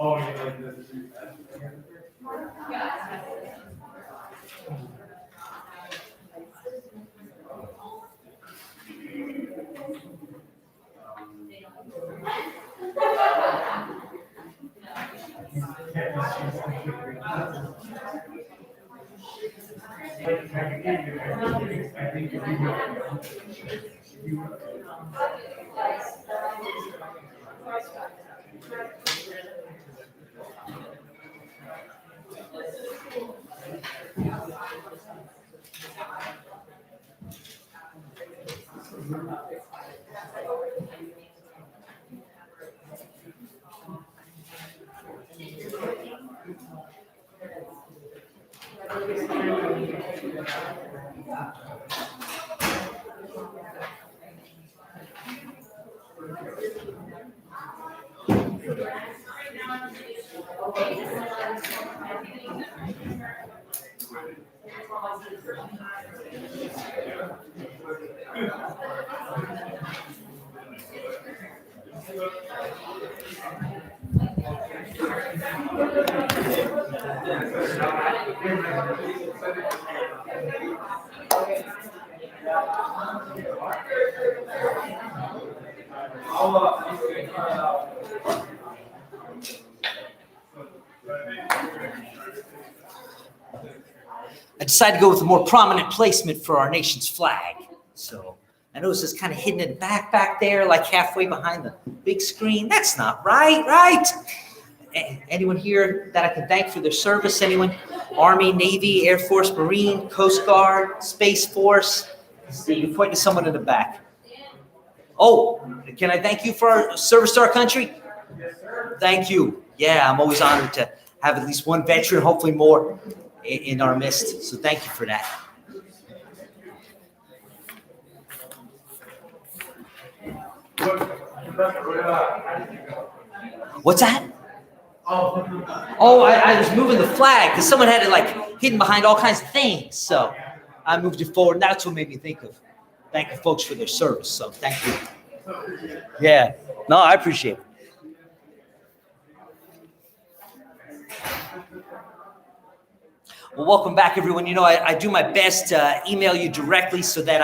Oh, you like this? I decided to go with a more prominent placement for our nation's flag. So I noticed it's kind of hidden in the back there, like halfway behind the big screen. That's not right? Anyone here that I can thank for their service? Anyone? Army, Navy, Air Force, Marine, Coast Guard, Space Force? See, you're pointing to someone in the back. Oh, can I thank you for our service to our country? Yes, sir. Thank you. Yeah, I'm always honored to have at least one veteran, hopefully more, in our midst. So thank you for that. What's that? Oh, I was moving the flag because someone had it like hidden behind all kinds of things. So I moved it forward. That's what made me think of thanking folks for their service. So thank you. Yeah. No, I appreciate it. Well, welcome back, everyone. You know, I do my best to email you directly so that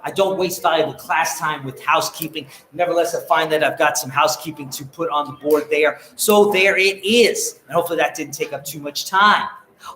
I don't waste valuable class time with housekeeping. Nevertheless, I find that I've got some housekeeping to put on the board there. So there it is. And hopefully that didn't take up too much time.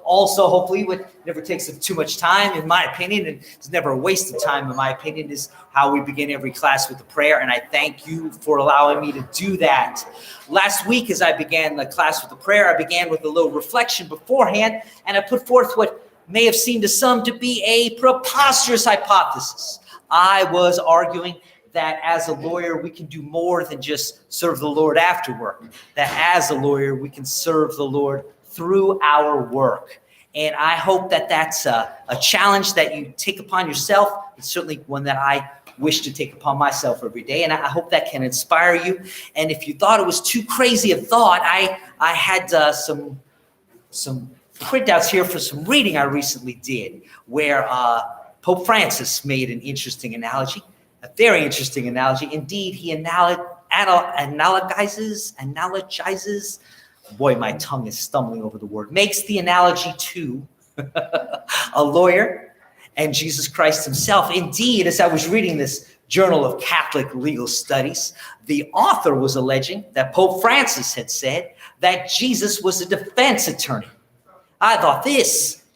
Also, hopefully what never takes up too much time, in my opinion, and it's never a waste of time, in my opinion, is how we begin every class with a prayer. And I thank you for allowing me to do that. Last week, as I began the class with a prayer, I began with a little reflection beforehand, and I put forth what may have seemed to some to be a preposterous hypothesis. I was arguing that as a lawyer, we can do more than just serve the Lord after work. That as a lawyer, we can serve the Lord through our work. And I hope that that's a challenge that you take upon yourself. It's certainly one that I wish to take upon myself every day. And I hope that can inspire you. And if you thought it was too crazy a thought, I had some printouts here for some reading I recently did where Pope Francis made an interesting analogy, a very interesting analogy. Indeed, he analogizes. Boy, my tongue is stumbling over the word. Makes the analogy to a lawyer and Jesus Christ himself. Indeed, as I was reading this Journal of Catholic Legal Studies, the author was alleging that Pope Francis had said that Jesus was a defense attorney. I thought,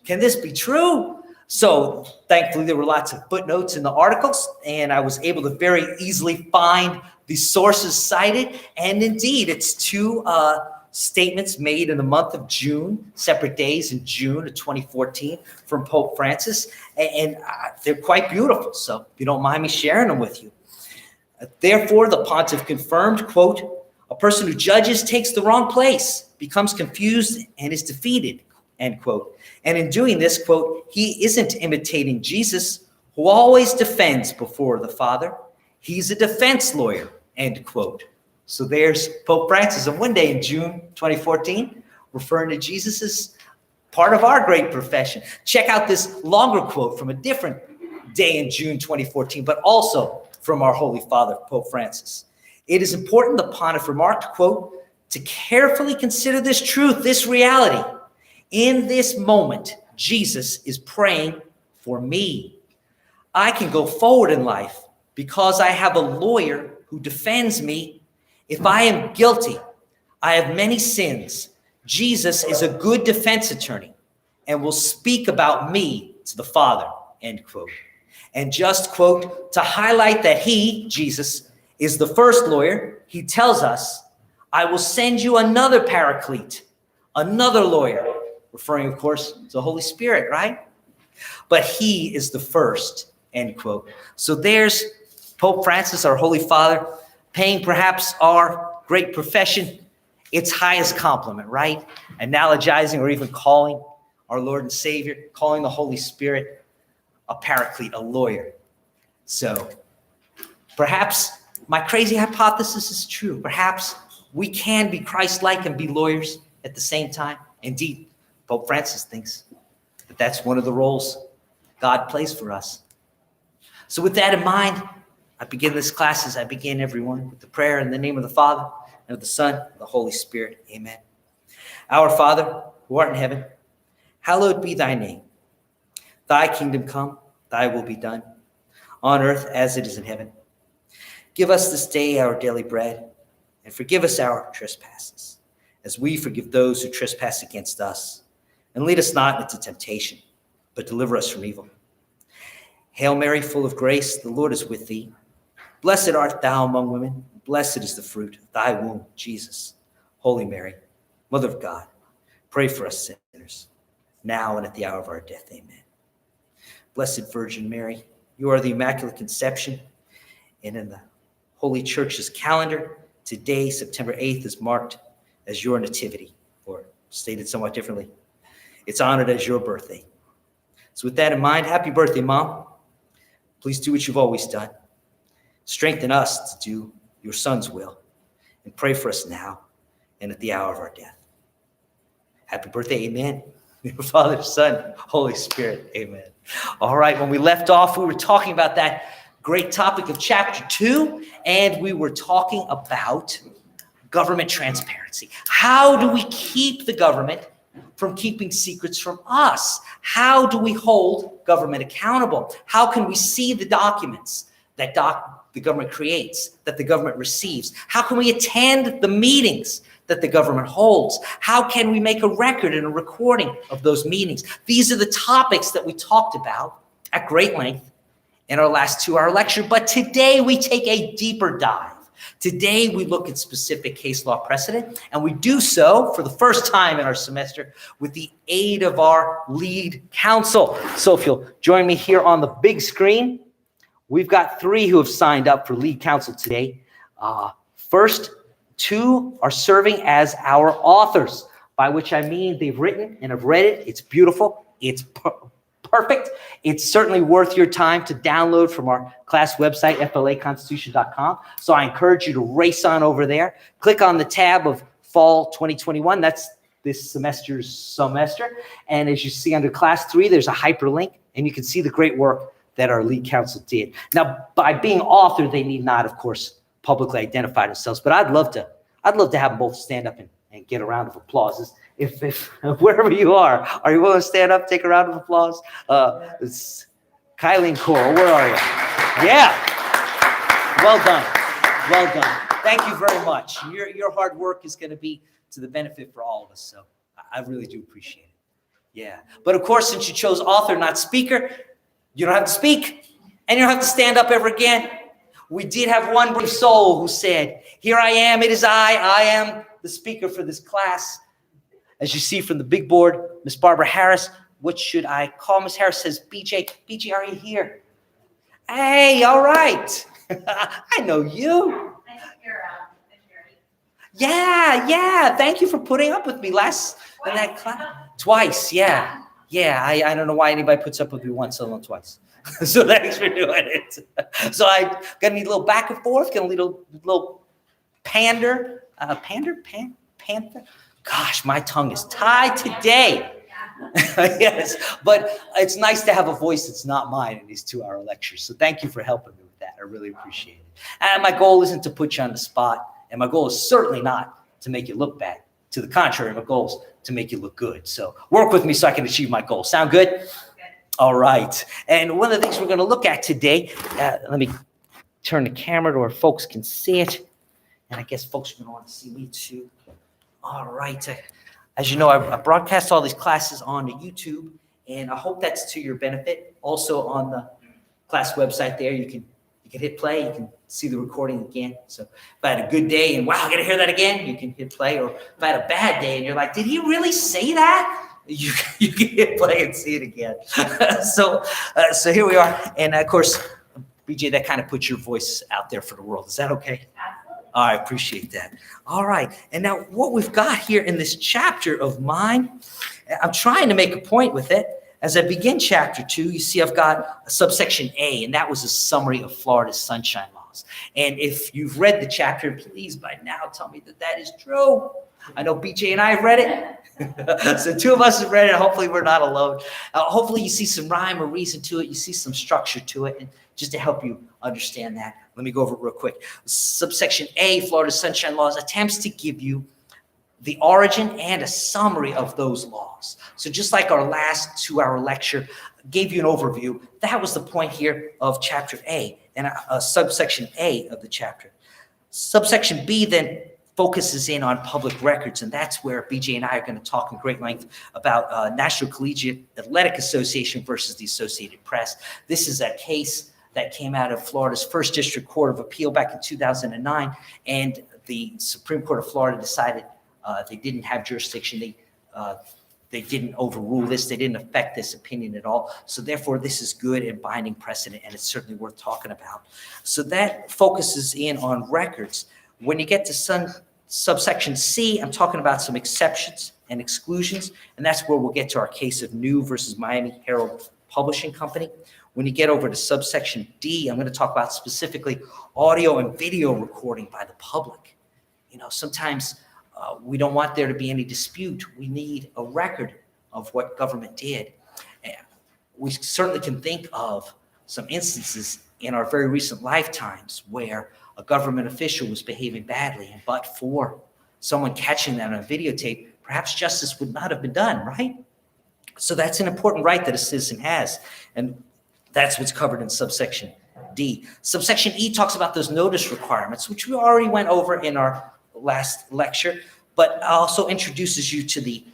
can this be true? So thankfully, there were lots of footnotes in the articles, and I was able to very easily find the sources cited. And indeed, it's two statements made in the month of June, separate days in June of 2014 from Pope Francis, and they're quite beautiful. So if you don't mind me sharing them with you. Therefore, the pontiff confirmed, quote, a person who judges takes the wrong place, becomes confused, and is defeated, end quote. And in doing this, quote, he isn't imitating Jesus, who always defends before the Father. He's a defense lawyer, end quote. So there's Pope Francis. And one day in June 2014, referring to Jesus as part of our great profession. Check out this longer quote from a different day in June 2014, but also from our Holy Father, Pope Francis. It is important, the pontiff remarked, quote, to carefully consider this truth, this reality. In this moment, Jesus is praying for me. I can go forward in life because I have a lawyer who defends me. If I am guilty, I have many sins. Jesus is a good defense attorney and will speak about me to the Father, end quote. And just, quote, to highlight that he, Jesus, is the first lawyer, he tells us, I will send you another paraclete, another lawyer, referring, of course, to the Holy Spirit, right? But he is the first, end quote. So there's Pope Francis, our Holy Father, paying perhaps our great profession its highest compliment, right? Analogizing or even calling our Lord and Savior, calling the Holy Spirit a paraclete, a lawyer. So perhaps my crazy hypothesis is true. Perhaps we can be Christ-like and be lawyers at the same time. Indeed, Pope Francis thinks that that's one of the roles God plays for us. So with that in mind, I begin this class as I begin everyone with the prayer in the name of the Father, and of the Son, and the Holy Spirit. Amen. Our Father, who art in heaven, hallowed be thy name. Thy kingdom come, thy will be done, on earth as it is in heaven. Give us this day our daily bread, and forgive us our trespasses, as we forgive those who trespass against us. And lead us not into temptation, but deliver us from evil. Hail Mary, full of grace, the Lord is with thee. Blessed art thou among women, blessed is the fruit of thy womb, Jesus. Holy Mary, Mother of God, pray for us sinners, now and at the hour of our death. Amen. Blessed Virgin Mary, you are the Immaculate Conception, and in the Holy Church's calendar, today, September 8th, is marked as your nativity, or stated somewhat differently, it's honored as your birthday. So with that in mind, happy birthday, Mom. Please do what you've always done. Strengthen us to do your Son's will, and pray for us now and at the hour of our death. Happy birthday, amen. Father, Son, Holy Spirit, amen. All right, when we left off, we were talking about that great topic of chapter 2, and we were talking about government transparency. How do we keep the government from keeping secrets from us? How do we hold government accountable? How can we see the documents that the government creates, that the government receives? How can we attend the meetings that the government holds? How can we make a record and a recording of those meetings? These are the topics that we talked about at great length in our last 2-hour lecture, but today we take a deeper dive. Today we look at specific case law precedent, and we do so for the first time in our semester with the aid of our lead counsel. So if you'll join me here on the big screen, we've got 3 who have signed up for lead counsel today. First, 2 are serving as our authors, by which I mean they've written and have read it. It's beautiful. It's perfect. It's certainly worth your time to download from our class website, flaconstitution.com. So I encourage you to race on over there. Click on the tab of Fall 2021. That's this semester's semester. And as you see under Class 3, there's a hyperlink, and you can see the great work that our lead counsel did. Now, by being author, they need not, of course, publicly identify themselves, but I'd love to have them both stand up and get a round of applause. If wherever you are you willing to stand up, take a round of applause? It's Kylie and Coral, where are you? Yeah. Well done. Well done. Thank you very much. Your hard work is going to be to the benefit for all of us, so I really do appreciate it. Yeah. But of course, since you chose author, not speaker, you don't have to speak, and you don't have to stand up ever again. We did have one brave soul who said, "Here I am, it is I am the speaker for this class." As you see from the big board, Miss Barbara Harris, what should I call? Miss Harris says, BJ, are you here? Hey, all right. I know you. I think you're Yeah. Thank you for putting up with me in that class. Twice, yeah. Yeah, I don't know why anybody puts up with me once, let alone twice. So thanks for doing it. So I got a little back and forth, got a little panther. Gosh, my tongue is tied today. Yes, but it's nice to have a voice that's not mine in these 2-hour lectures. So thank you for helping me with that. I really appreciate it. And my goal isn't to put you on the spot, and my goal is certainly not to make you look bad. To the contrary, my goal is to make you look good. So work with me so I can achieve my goal. Sound good? Okay. All right. And one of the things we're going to look at today, let me turn the camera to where folks can see it. And I guess folks are going to want to see me too. All right. As you know, I broadcast all these classes on YouTube, and I hope that's to your benefit. Also on the class website there, you can hit play. You can see the recording again. So if I had a good day and, wow, I got to hear that again, you can hit play. Or if I had a bad day and you're like, did he really say that? You can hit play and see it again. So here we are. And, of course, BJ, that kind of puts your voice out there for the world. Is that okay? Absolutely. I appreciate that. All right. And now what we've got here in this chapter of mine, I'm trying to make a point with it. As I begin chapter 2, you see I've got a subsection A, and that was a summary of Florida's sunshine laws. And if you've read the chapter, please by now tell me that that is true. I know BJ and I have read it. So 2 of us have read it. Hopefully we're not alone. Hopefully you see some rhyme or reason to it. You see some structure to it. And just to help you understand that, let me go over it real quick. Subsection A, Florida's sunshine laws, attempts to give you the origin and a summary of those laws. So just like our last 2-hour lecture gave you an overview, that was the point here of chapter A and subsection A of the chapter. Subsection B then focuses in on public records, and that's where BJ and I are going to talk in great length about National Collegiate Athletic Association versus the Associated Press. This is a case that came out of Florida's First District Court of Appeal back in 2009, and the Supreme Court of Florida decided they didn't have jurisdiction. They didn't overrule this. They didn't affect this opinion at all. So therefore, this is good and binding precedent, and it's certainly worth talking about. So that focuses in on records. When you get to subsection C, I'm talking about some exceptions and exclusions, and that's where we'll get to our case of New versus Miami Herald Publishing Company. When you get over to subsection D, I'm going to talk about specifically audio and video recording by the public. You know, sometimes we don't want there to be any dispute. We need a record of what government did. And we certainly can think of some instances in our very recent lifetimes where a government official was behaving badly, but for someone catching that on videotape, perhaps justice would not have been done, right? So that's an important right that a citizen has, and that's what's covered in subsection D. Subsection E talks about those notice requirements, which we already went over in our last lecture, but also introduces you to the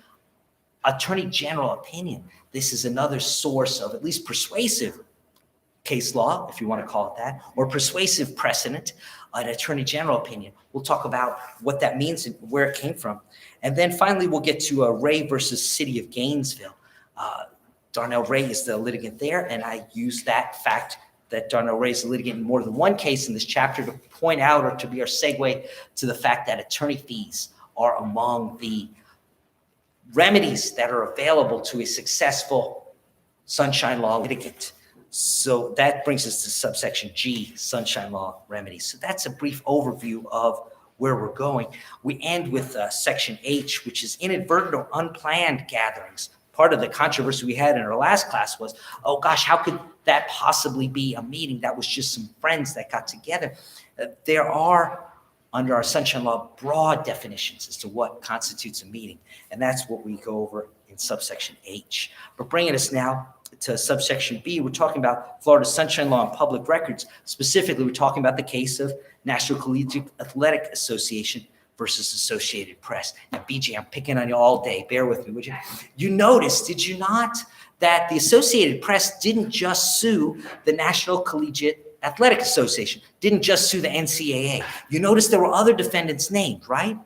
Attorney General opinion. This is another source of at least persuasive case law, if you want to call it that, or persuasive precedent, an Attorney General opinion. We'll talk about what that means and where it came from. And then finally, we'll get to Ray versus City of Gainesville. Darnell Ray is the litigant there, and I use that fact that Darnell Ray is a litigant in more than one case in this chapter to point out, or to be our segue to the fact that attorney fees are among the remedies that are available to a successful sunshine law litigant. So that brings us to subsection G, sunshine law remedies. So that's a brief overview of where we're going. We end with section H, which is inadvertent or unplanned gatherings. Part of the controversy we had in our last class was, oh gosh, how could that possibly be a meeting that was just some friends that got together? There are, under our sunshine law, broad definitions as to what constitutes a meeting, and that's what we go over in subsection H. But bringing us now to subsection B, we're talking about Florida's sunshine law and public records. Specifically, we're talking about the case of National Collegiate Athletic Association versus Associated Press. Now, BJ, I'm picking on you all day. Bear with me, would you? You noticed, did you not, that the Associated Press didn't just sue the National Collegiate Athletic Association, didn't just sue the NCAA. You noticed there were other defendants named, right?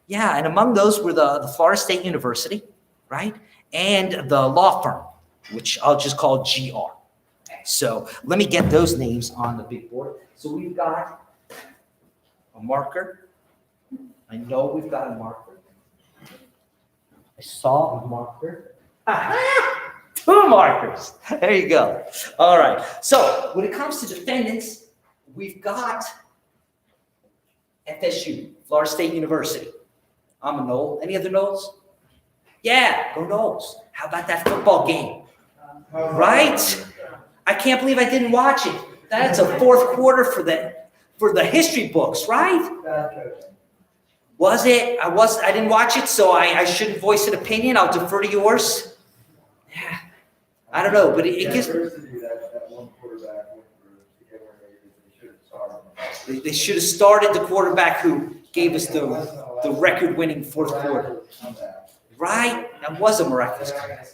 Yeah, and among those were the Florida State University, right? And the law firm, which I'll just call GR. So let me get those names on the big board. So we've got a marker. I know we've got a marker. I saw a marker. Two markers. There you go. All right. So when it comes to defendants, we've got FSU, Florida State University. I'm a Noel. Any other Noels? Yeah, go Noels. How about that football game? Right? I can't believe I didn't watch it. That's a fourth quarter for the history books, right? Was it? I didn't watch it, so I shouldn't voice an opinion. I'll defer to yours. Yeah. I don't know, but it gives. That one quarterback went for the they should have started. They should have started the quarterback who gave us the record-winning fourth quarter. Right? That was a miraculous comeback.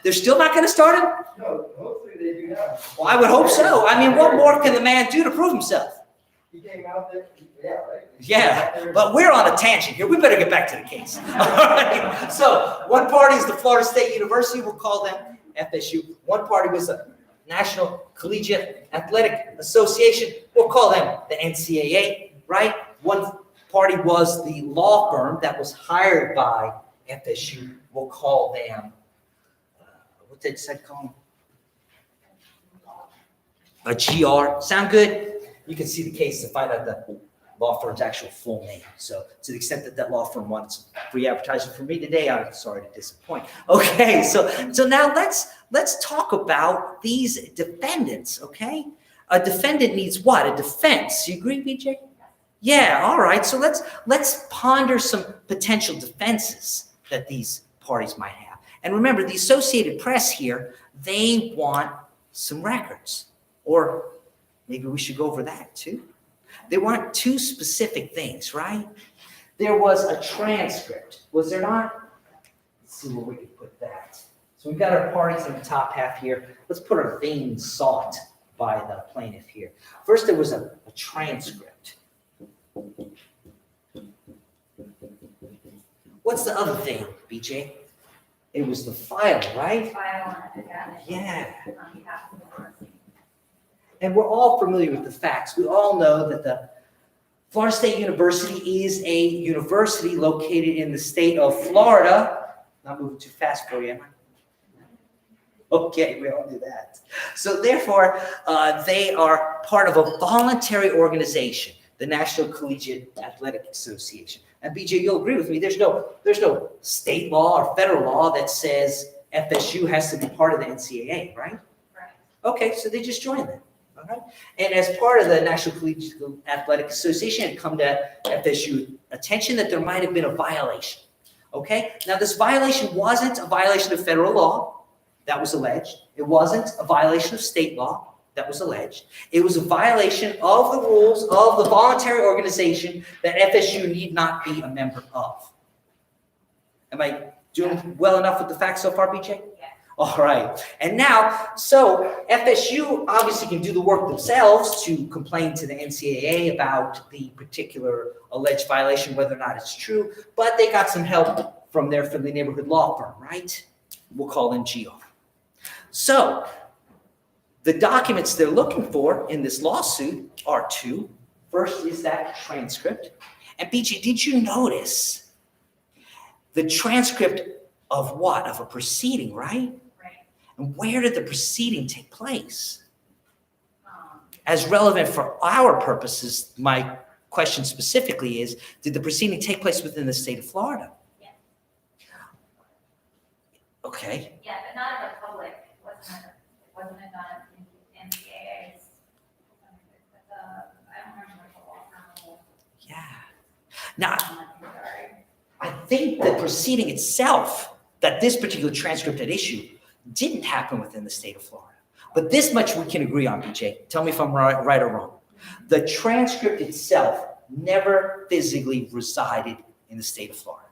They're still not going to start him? No, hopefully they do not. Well, I would hope so. I mean, what more can the man do to prove himself? He came out there, yeah, right? Yeah, but we're on a tangent here. We better get back to the case. All right. So one party is the Florida State University. We'll call them FSU. One party was the National Collegiate Athletic Association. We'll call them the NCAA, right? One party was the law firm that was hired by FSU. We'll call them, what did I call them? A GR. Sound good? You can see the case to find out the law firm's actual full name. So to the extent that law firm wants free advertising from me today, I'm sorry to disappoint. Okay, so now let's talk about these defendants, okay? A defendant needs what? A defense. You agree, BJ? Yeah, all right. So let's ponder some potential defenses that these parties might have. And remember, the Associated Press here, they want some records. Or maybe we should go over that too. They want two specific things, right? There was a transcript, was there not? Let's see where we can put that. So we've got our parties in the top half here. Let's put our theme sought by the plaintiff here. First, there was a transcript. What's the other thing, BJ? It was the file, right? Yeah. And we're all familiar with the facts. We all know that the Florida State University is a university located in the state of Florida. Not moving too fast for you, am I? Okay, we all do that. So therefore, they are part of a voluntary organization, the National Collegiate Athletic Association. And BJ, you'll agree with me, there's no state law or federal law that says FSU has to be part of the NCAA, right? Right. Okay, so they just joined them. All right. And as part of the National Collegiate Athletic Association, it come to FSU attention that there might have been a violation. Okay. Now, this violation wasn't a violation of federal law that was alleged. It wasn't a violation of state law that was alleged. It was a violation of the rules of the voluntary organization that FSU need not be a member of. Am I doing well enough with the facts so far, BJ? All right. And now, so FSU obviously can do the work themselves to complain to the NCAA about the particular alleged violation, whether or not it's true, but they got some help from their friendly neighborhood law firm, right? We'll call them GR. So the documents they're looking for in this lawsuit are two. First is that transcript. And BJ, did you notice the transcript of what? Of a proceeding, right? And where did the proceeding take place? As relevant for our purposes, my question specifically is, did the proceeding take place within the state of Florida? Yes. Okay. Yeah, but not in the public. It wasn't done in NCAA's. I don't remember what the law firm. Yeah. Now, I think the proceeding itself, that this particular transcript at issue, didn't happen within the state of Florida. But this much we can agree on, BJ. Tell me if I'm right or wrong. The transcript itself never physically resided in the state of Florida.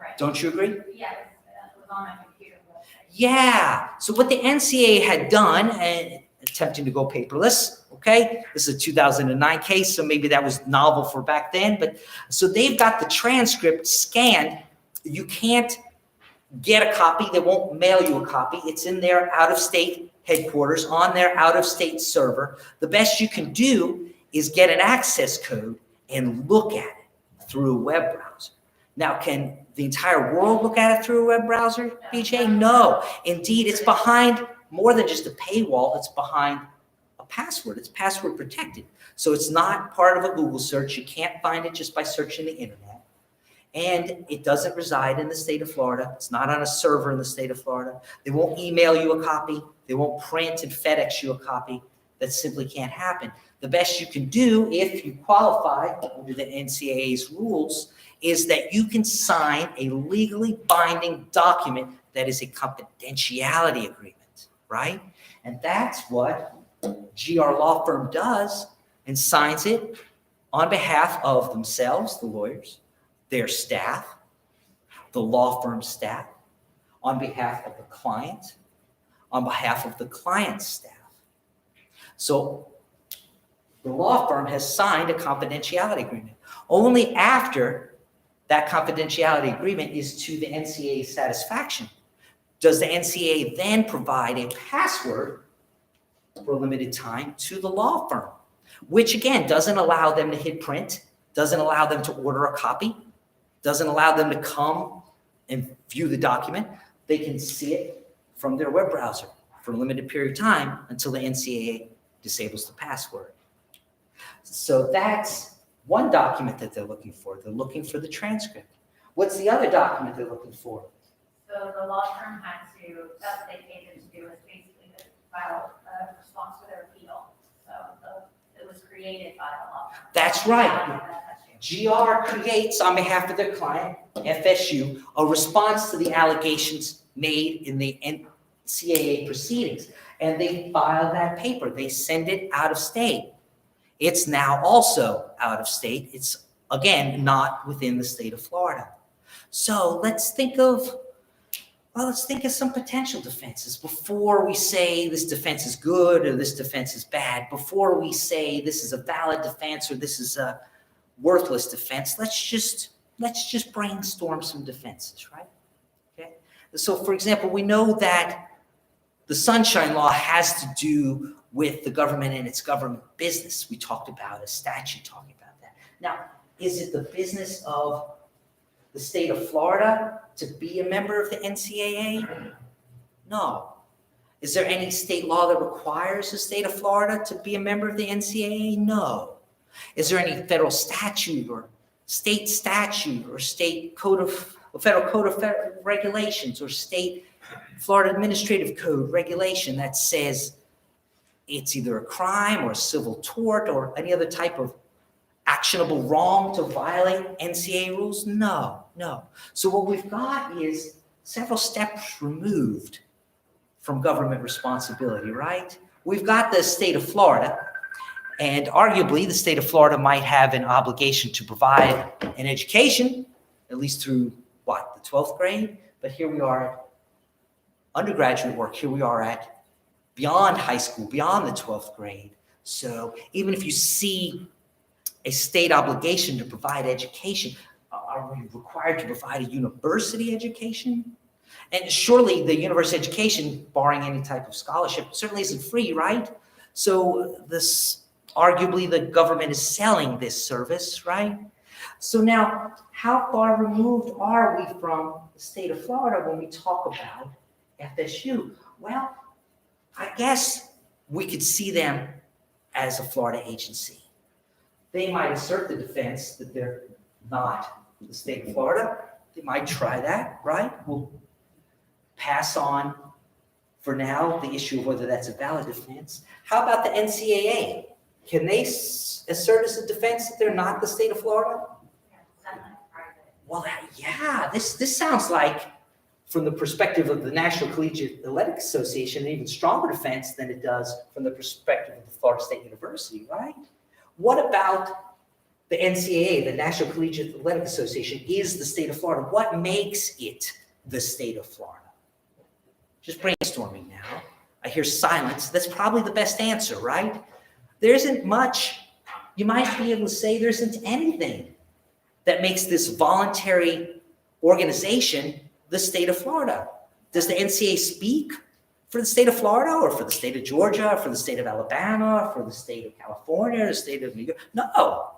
Right. Don't you agree? Yes, it was on my computer. Yeah. So what the NCAA had done, and attempting to go paperless, okay? This is a 2009 case, so maybe that was novel for back then. But so they've got the transcript scanned. You can't get a copy. They won't mail you a copy. It's in their out-of-state headquarters on their out-of-state server. The best you can do is get an access code and look at it through a web browser. Now, can the entire world look at it through a web browser, BJ? No. Indeed, it's behind more than just a paywall. It's behind a password. It's password protected. So it's not part of a Google search. You can't find it just by searching the internet. And it doesn't reside in the state of Florida. It's not on a server in the state of Florida. They won't email you a copy. They won't print and FedEx you a copy. That simply can't happen. The best you can do if you qualify under the NCAA's rules is that you can sign a legally binding document that is a confidentiality agreement, right? And that's what GR Law Firm does and signs it on behalf of themselves, the lawyers, their staff, the law firm staff, on behalf of the client, on behalf of the client's staff. So the law firm has signed a confidentiality agreement. Only after that confidentiality agreement is to the NCAA's satisfaction does the NCAA then provide a password for a limited time to the law firm, which again doesn't allow them to hit print, doesn't allow them to order a copy, doesn't allow them to come and view the document. They can see it from their web browser for a limited period of time until the NCAA disables the password. So that's one document that they're looking for. They're looking for the transcript. What's the other document they're looking for? So the law firm had to, that's what they paid them to do, is basically to file a response to their appeal. So it was created by the law firm. That's right. GR creates, on behalf of their client, FSU, a response to the allegations made in the NCAA proceedings. And they file that paper. They send it out of state. It's now also out of state. It's, again, not within the state of Florida. So let's think of some potential defenses before we say this defense is good or this defense is bad. Before we say this is a valid defense or this is a worthless defense, let's just brainstorm some defenses, right? Okay. So, for example, we know that the Sunshine Law has to do with the government and its government business. We talked about a statute talking about that. Now, is it the business of the state of Florida to be a member of the NCAA? No. Is there any state law that requires the state of Florida to be a member of the NCAA? No. Is there any federal statute or state statute or state code of federal code of federal regulations or state Florida administrative code regulation that says it's either a crime or a civil tort or any other type of actionable wrong to violate NCAA rules? No. So what we've got is several steps removed from government responsibility, right? We've got the state of Florida, and arguably the state of Florida might have an obligation to provide an education, at least through, the 12th grade? But here we are at undergraduate work. Here we are at beyond high school, beyond the 12th grade. So even if you see a state obligation to provide education, are we required to provide a university education? And surely the university education, barring any type of scholarship, certainly isn't free, right? So this, arguably the government is selling this service, right? So now, how far removed are we from the state of Florida when we talk about FSU? Well, I guess we could see them as a Florida agency. They might assert the defense that they're not the state of Florida. They might try that, right? We'll pass on for now the issue of whether that's a valid defense. How about the NCAA? Can they assert as a defense that they're not the state of Florida? Well, yeah, this sounds like, from the perspective of the National Collegiate Athletic Association, an even stronger defense than it does from the perspective of the Florida State University, right? What about the NCAA, the National Collegiate Athletic Association, is the state of Florida? What makes it the state of Florida? Just brainstorming now. I hear silence. That's probably the best answer, right? There isn't much. You might be able to say there isn't anything that makes this voluntary organization the state of Florida. Does the NCAA speak for the state of Florida or for the state of Georgia, for the state of Alabama, for the state of California, the state of New York? No.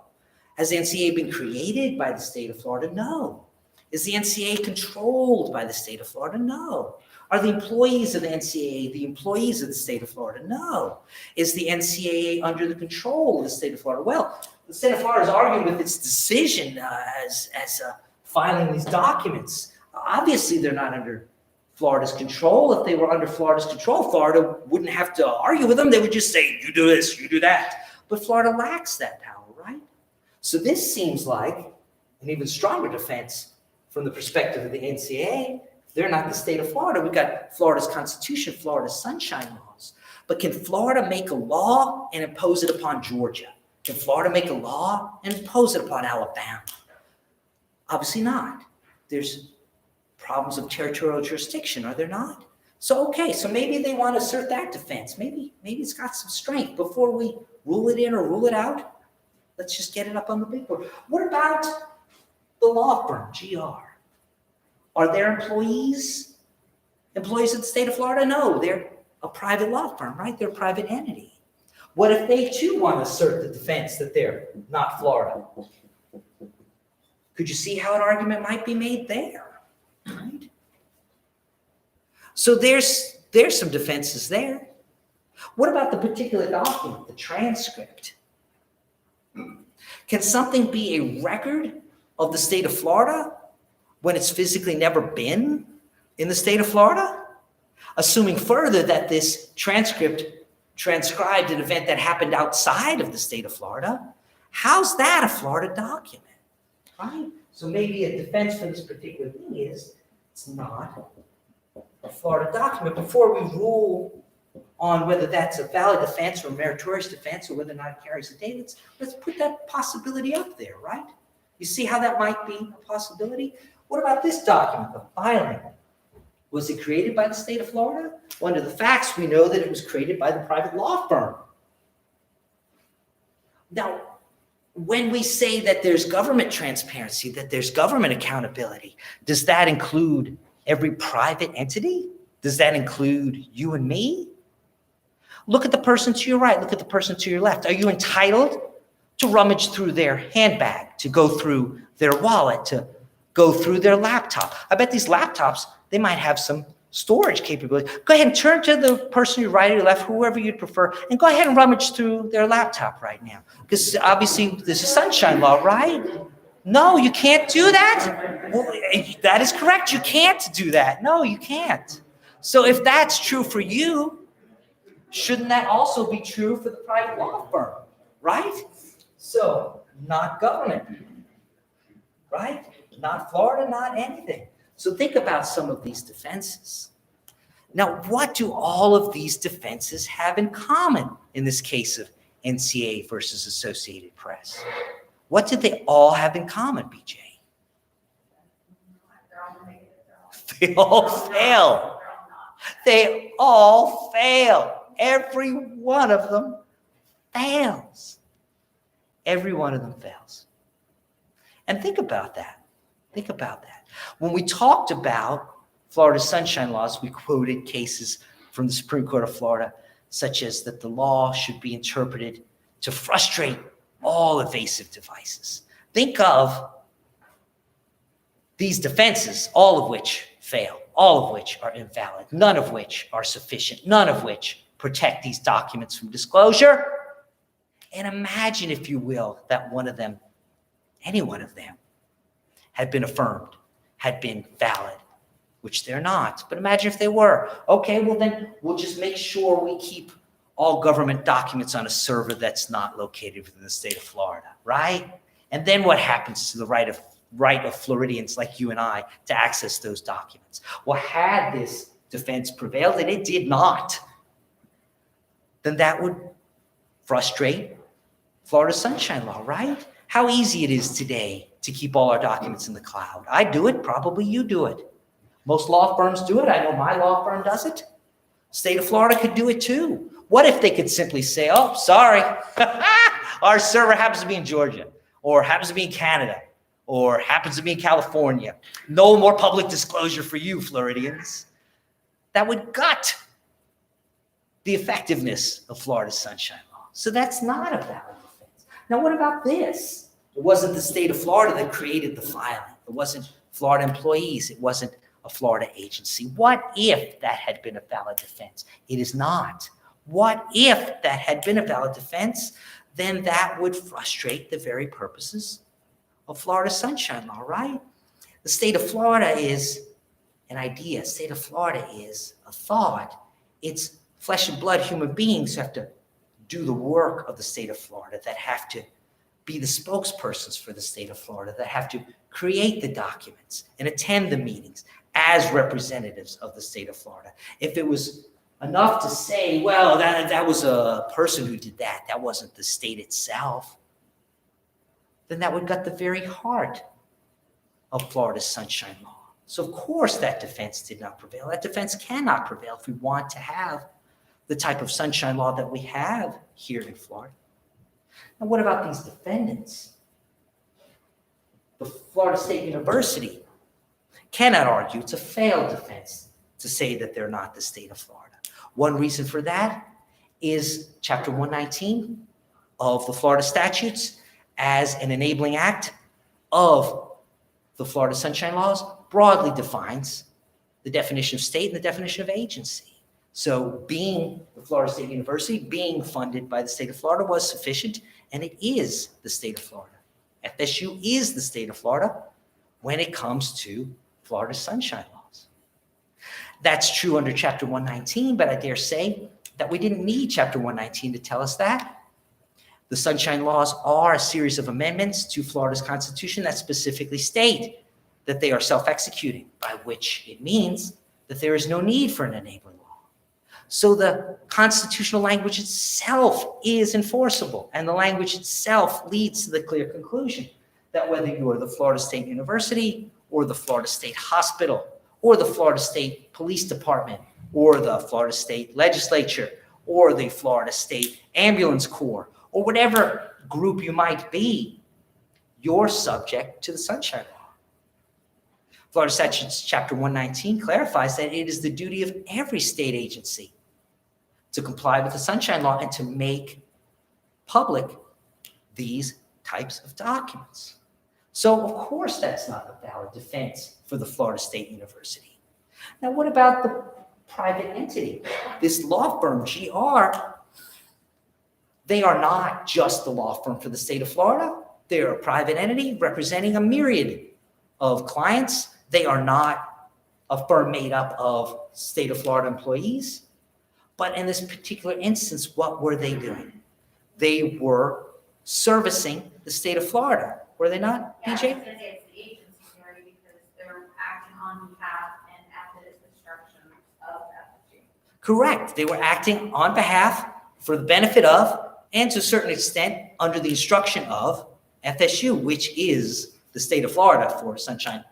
Has the NCAA been created by the state of Florida? No. Is the NCAA controlled by the state of Florida? No. Are the employees of the NCAA the employees of the state of Florida? No. Is the NCAA under the control of the state of Florida? Well, the state of Florida is arguing with its decision as filing these documents. Obviously, they're not under Florida's control. If they were under Florida's control, Florida wouldn't have to argue with them. They would just say, you do this, you do that. But Florida lacks that power, right? So this seems like an even stronger defense from the perspective of the NCAA. They're not the state of Florida. We've got Florida's Constitution, Florida's sunshine laws. But can Florida make a law and impose it upon Georgia? Can Florida make a law and impose it upon Alabama? Obviously not. There's problems of territorial jurisdiction, are there not? So, okay, so maybe they want to assert that defense. Maybe it's got some strength. Before we rule it in or rule it out, let's just get it up on the big board. What about the law firm, GR? Are their employees of the state of Florida? No, they're a private law firm, right? They're a private entity. What if they too want to assert the defense that they're not Florida? Could you see how an argument might be made there? Right? So there's some defenses there. What about the particular document, the transcript? Can something be a record of the state of Florida when it's physically never been in the state of Florida? Assuming further that this transcript transcribed an event that happened outside of the state of Florida, how's that a Florida document? Right? So maybe a defense for this particular thing is it's not a Florida document. Before we rule on whether that's a valid defense or a meritorious defense or whether or not it carries the day, let's put that possibility up there, right? You see how that might be a possibility? What about this document, the filing? Was it created by the state of Florida? Well, under the facts, we know that it was created by the private law firm. Now, when we say that there's government transparency, that there's government accountability, does that include every private entity? Does that include you and me? Look at the person to your right. Look at the person to your left. Are you entitled to rummage through their handbag, to go through their wallet, to go through their laptop? I bet these laptops, they might have some storage capability. Go ahead and turn to the person to your right or your left, whoever you'd prefer, and go ahead and rummage through their laptop right now. Because obviously there's a sunshine law, right? No, you can't do that. Well, that is correct. You can't do that. No, you can't. So if that's true for you, shouldn't that also be true for the private law firm, right? So not government, right? Not Florida, not anything. So think about some of these defenses. Now, what do all of these defenses have in common in this case of NCAA versus Associated Press? What did they all have in common, BJ? They all fail. They all fail. Every one of them fails. Every one of them fails. And think about that. Think about that. When we talked about Florida's sunshine laws, we quoted cases from the Supreme Court of Florida, such as that the law should be interpreted to frustrate all evasive devices. Think of these defenses, all of which fail, all of which are invalid, none of which are sufficient, none of which protect these documents from disclosure. And imagine, if you will, that one of them, any one of them, had been affirmed, had been valid, which they're not. But imagine if they were. Okay, well then we'll just make sure we keep all government documents on a server that's not located within the state of Florida, right? And then what happens to the right of Floridians like you and I to access those documents? Well, had this defense prevailed, and it did not, then that would frustrate Florida's sunshine law, right? How easy it is today to keep all our documents in the cloud. I do it, probably you do it. Most law firms do it. I know my law firm does it. State of Florida could do it too. What if they could simply say, oh, sorry, our server happens to be in Georgia, or happens to be in Canada, or happens to be in California. No more public disclosure for you, Floridians. That would gut the effectiveness of Florida's sunshine law. So that's not a valid defense. Now, what about this? It wasn't the state of Florida that created the filing. It wasn't Florida employees. It wasn't a Florida agency. What if that had been a valid defense? It is not. What if that had been a valid defense? Then that would frustrate the very purposes of Florida's sunshine law, right? The state of Florida is an idea. State of Florida is a thought. It's flesh and blood human beings who have to do the work of the state of Florida, that have to be the spokespersons for the state of Florida, that have to create the documents and attend the meetings as representatives of the state of Florida. If it was enough to say, well, that was a person who did that, that wasn't the state itself, then that would gut the very heart of Florida's Sunshine Law. So of course that defense did not prevail. That defense cannot prevail if we want to have the type of Sunshine Law that we have here in Florida. Now what about these defendants? The Florida State University cannot argue, it's a failed defense to say that they're not the state of Florida. One reason for that is Chapter 119 of the Florida statutes as an enabling act of the Florida Sunshine Laws broadly defines the definition of state and the definition of agency. So being the Florida State University, being funded by the state of Florida was sufficient, and it is the state of Florida. FSU is the state of Florida when it comes to Florida's Sunshine Laws. That's true under Chapter 119, but I dare say that we didn't need Chapter 119 to tell us that. The Sunshine Laws are a series of amendments to Florida's Constitution that specifically state that they are self-executing, by which it means that there is no need for an enabling law. So the constitutional language itself is enforceable, and the language itself leads to the clear conclusion that whether you are the Florida State University or the Florida State Hospital or the Florida State Police Department or the Florida State Legislature or the Florida State Ambulance Corps or whatever group you might be, you're subject to the Sunshine Law. Florida Statutes Chapter 119 clarifies that it is the duty of every state agency to comply with the Sunshine Law and to make public these types of documents. So, of course, that's not a valid defense for the Florida State University. Now, what about the private entity? This law firm, GR, they are not just the law firm for the state of Florida. They are a private entity representing a myriad of clients. They are not a firm made up of state of Florida employees. But in this particular instance, what were they doing? They were servicing the state of Florida, were they not, Yeah, PJ? I was gonna say it's the agency, Mary, because they're acting on behalf and at the instruction of FSU. Correct. They were acting on behalf, for the benefit of, and to a certain extent, under the instruction of FSU, which is the state of Florida for Sunshine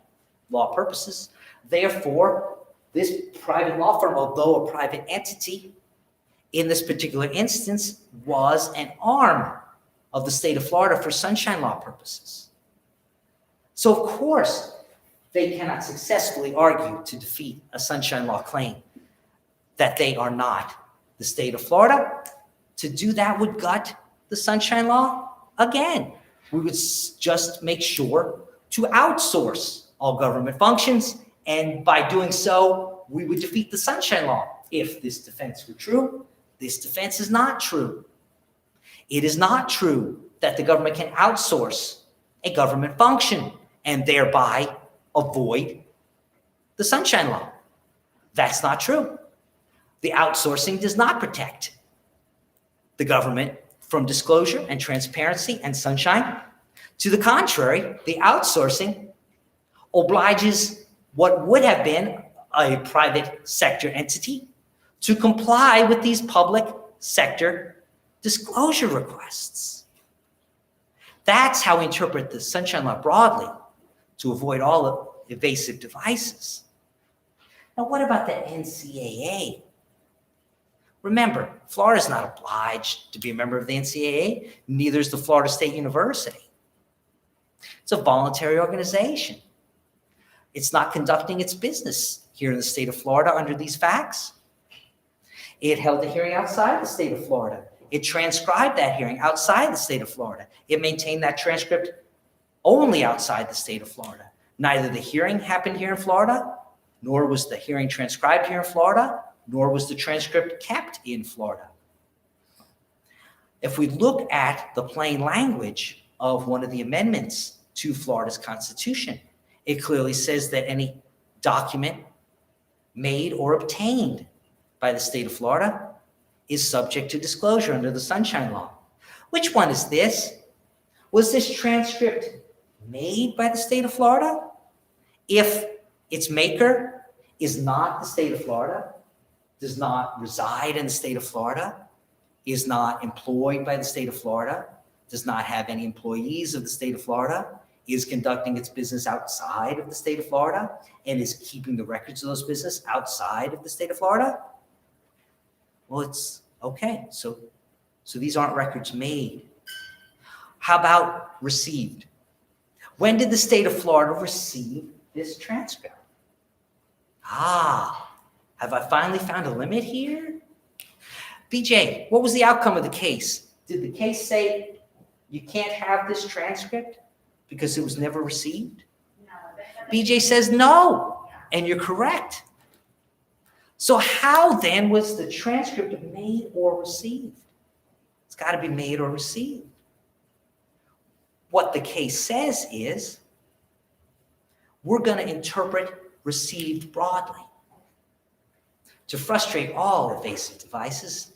Law purposes. Therefore, this private law firm, although a private entity, in this particular instance, was an arm of the state of Florida for Sunshine Law purposes. So, of course, they cannot successfully argue to defeat a Sunshine Law claim that they are not the state of Florida. To do that would gut the Sunshine Law again. We would just make sure to outsource all government functions, and by doing so, we would defeat the Sunshine Law. If this defense were true, this defense is not true. It is not true that the government can outsource a government function and thereby avoid the Sunshine Law. That's not true. The outsourcing does not protect the government from disclosure and transparency and sunshine. To the contrary, the outsourcing obliges what would have been a private sector entity to comply with these public sector disclosure requests. That's how we interpret the Sunshine Law broadly, to avoid all evasive devices. Now, what about the NCAA? Remember, Florida is not obliged to be a member of the NCAA, neither is the Florida State University. It's a voluntary organization. It's not conducting its business here in the state of Florida under these facts. It held a hearing outside the state of Florida. It transcribed that hearing outside the state of Florida. It maintained that transcript only outside the state of Florida. Neither the hearing happened here in Florida, nor was the hearing transcribed here in Florida, nor was the transcript kept in Florida. If we look at the plain language of one of the amendments to Florida's Constitution, it clearly says that any document made or obtained by the state of Florida is subject to disclosure under the Sunshine Law. Which one is this? Was this transcript made by the state of Florida? If its maker is not the state of Florida, does not reside in the state of Florida, is not employed by the state of Florida, does not have any employees of the state of Florida, is conducting its business outside of the state of Florida, and is keeping the records of those business outside of the state of Florida, well, it's okay. So these aren't records made. How about received? When did the state of Florida receive this transcript? Have I finally found a limit here? BJ, what was the outcome of the case? Did the case say you can't have this transcript because it was never received? No. BJ says no, and you're correct. So how then was the transcript made or received? It's got to be made or received. What the case says is we're going to interpret received broadly to frustrate all evasive devices.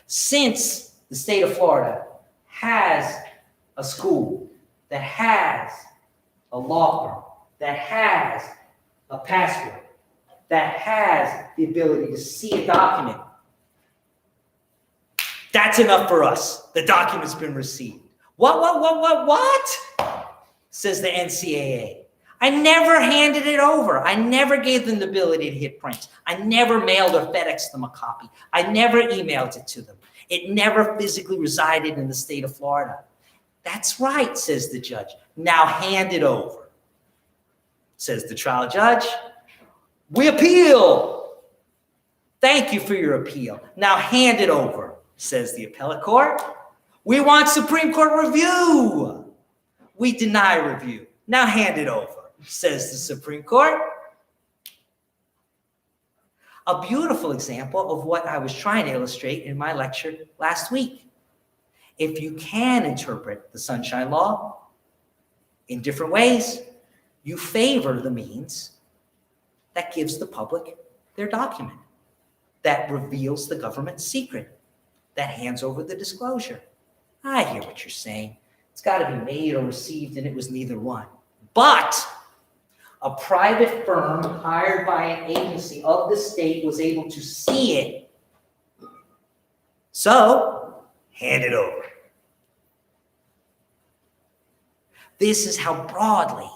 Since the state of Florida has a school that has a law firm, that has a password, that has the ability to see a document, that's enough for us. The document's been received. What? Says the NCAA. I never handed it over. I never gave them the ability to hit print. I never mailed or FedExed them a copy. I never emailed it to them. It never physically resided in the state of Florida. That's right, says the judge. Now hand it over. Says the trial judge. We appeal. Thank you for your appeal. Now hand it over, says the appellate court. We want Supreme Court review. We deny review. Now hand it over, says the Supreme Court. A beautiful example of what I was trying to illustrate in my lecture last week. If you can interpret the Sunshine Law in different ways, you favor the means that gives the public their document, that reveals the government's secret, that hands over the disclosure. I hear what you're saying. It's got to be made or received, and it was neither one. But a private firm hired by an agency of the state was able to see it. So, hand it over. This is how broadly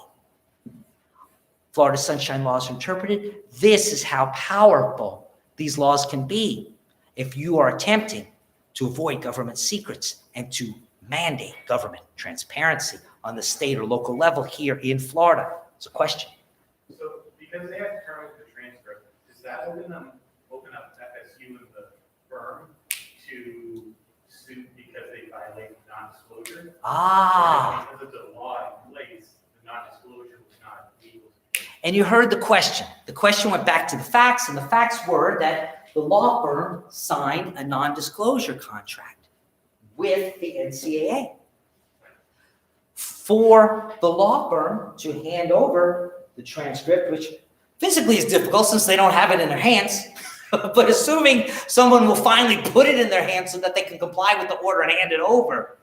Florida Sunshine Laws are interpreted. This is how powerful these laws can be if you are attempting to avoid government secrets and to mandate government transparency on the state or local level here in Florida. It's a question. So because they have terms of the transcript, does that open up FSU and the firm to sue because they violate non-disclosure? Because of the law in place, the non-disclosure was not legal. And you heard the question. The question went back to the facts, and the facts were that the law firm signed a non-disclosure contract with the NCAA. For the law firm to hand over the transcript, which physically is difficult since they don't have it in their hands, but assuming someone will finally put it in their hands so that they can comply with the order and hand it over,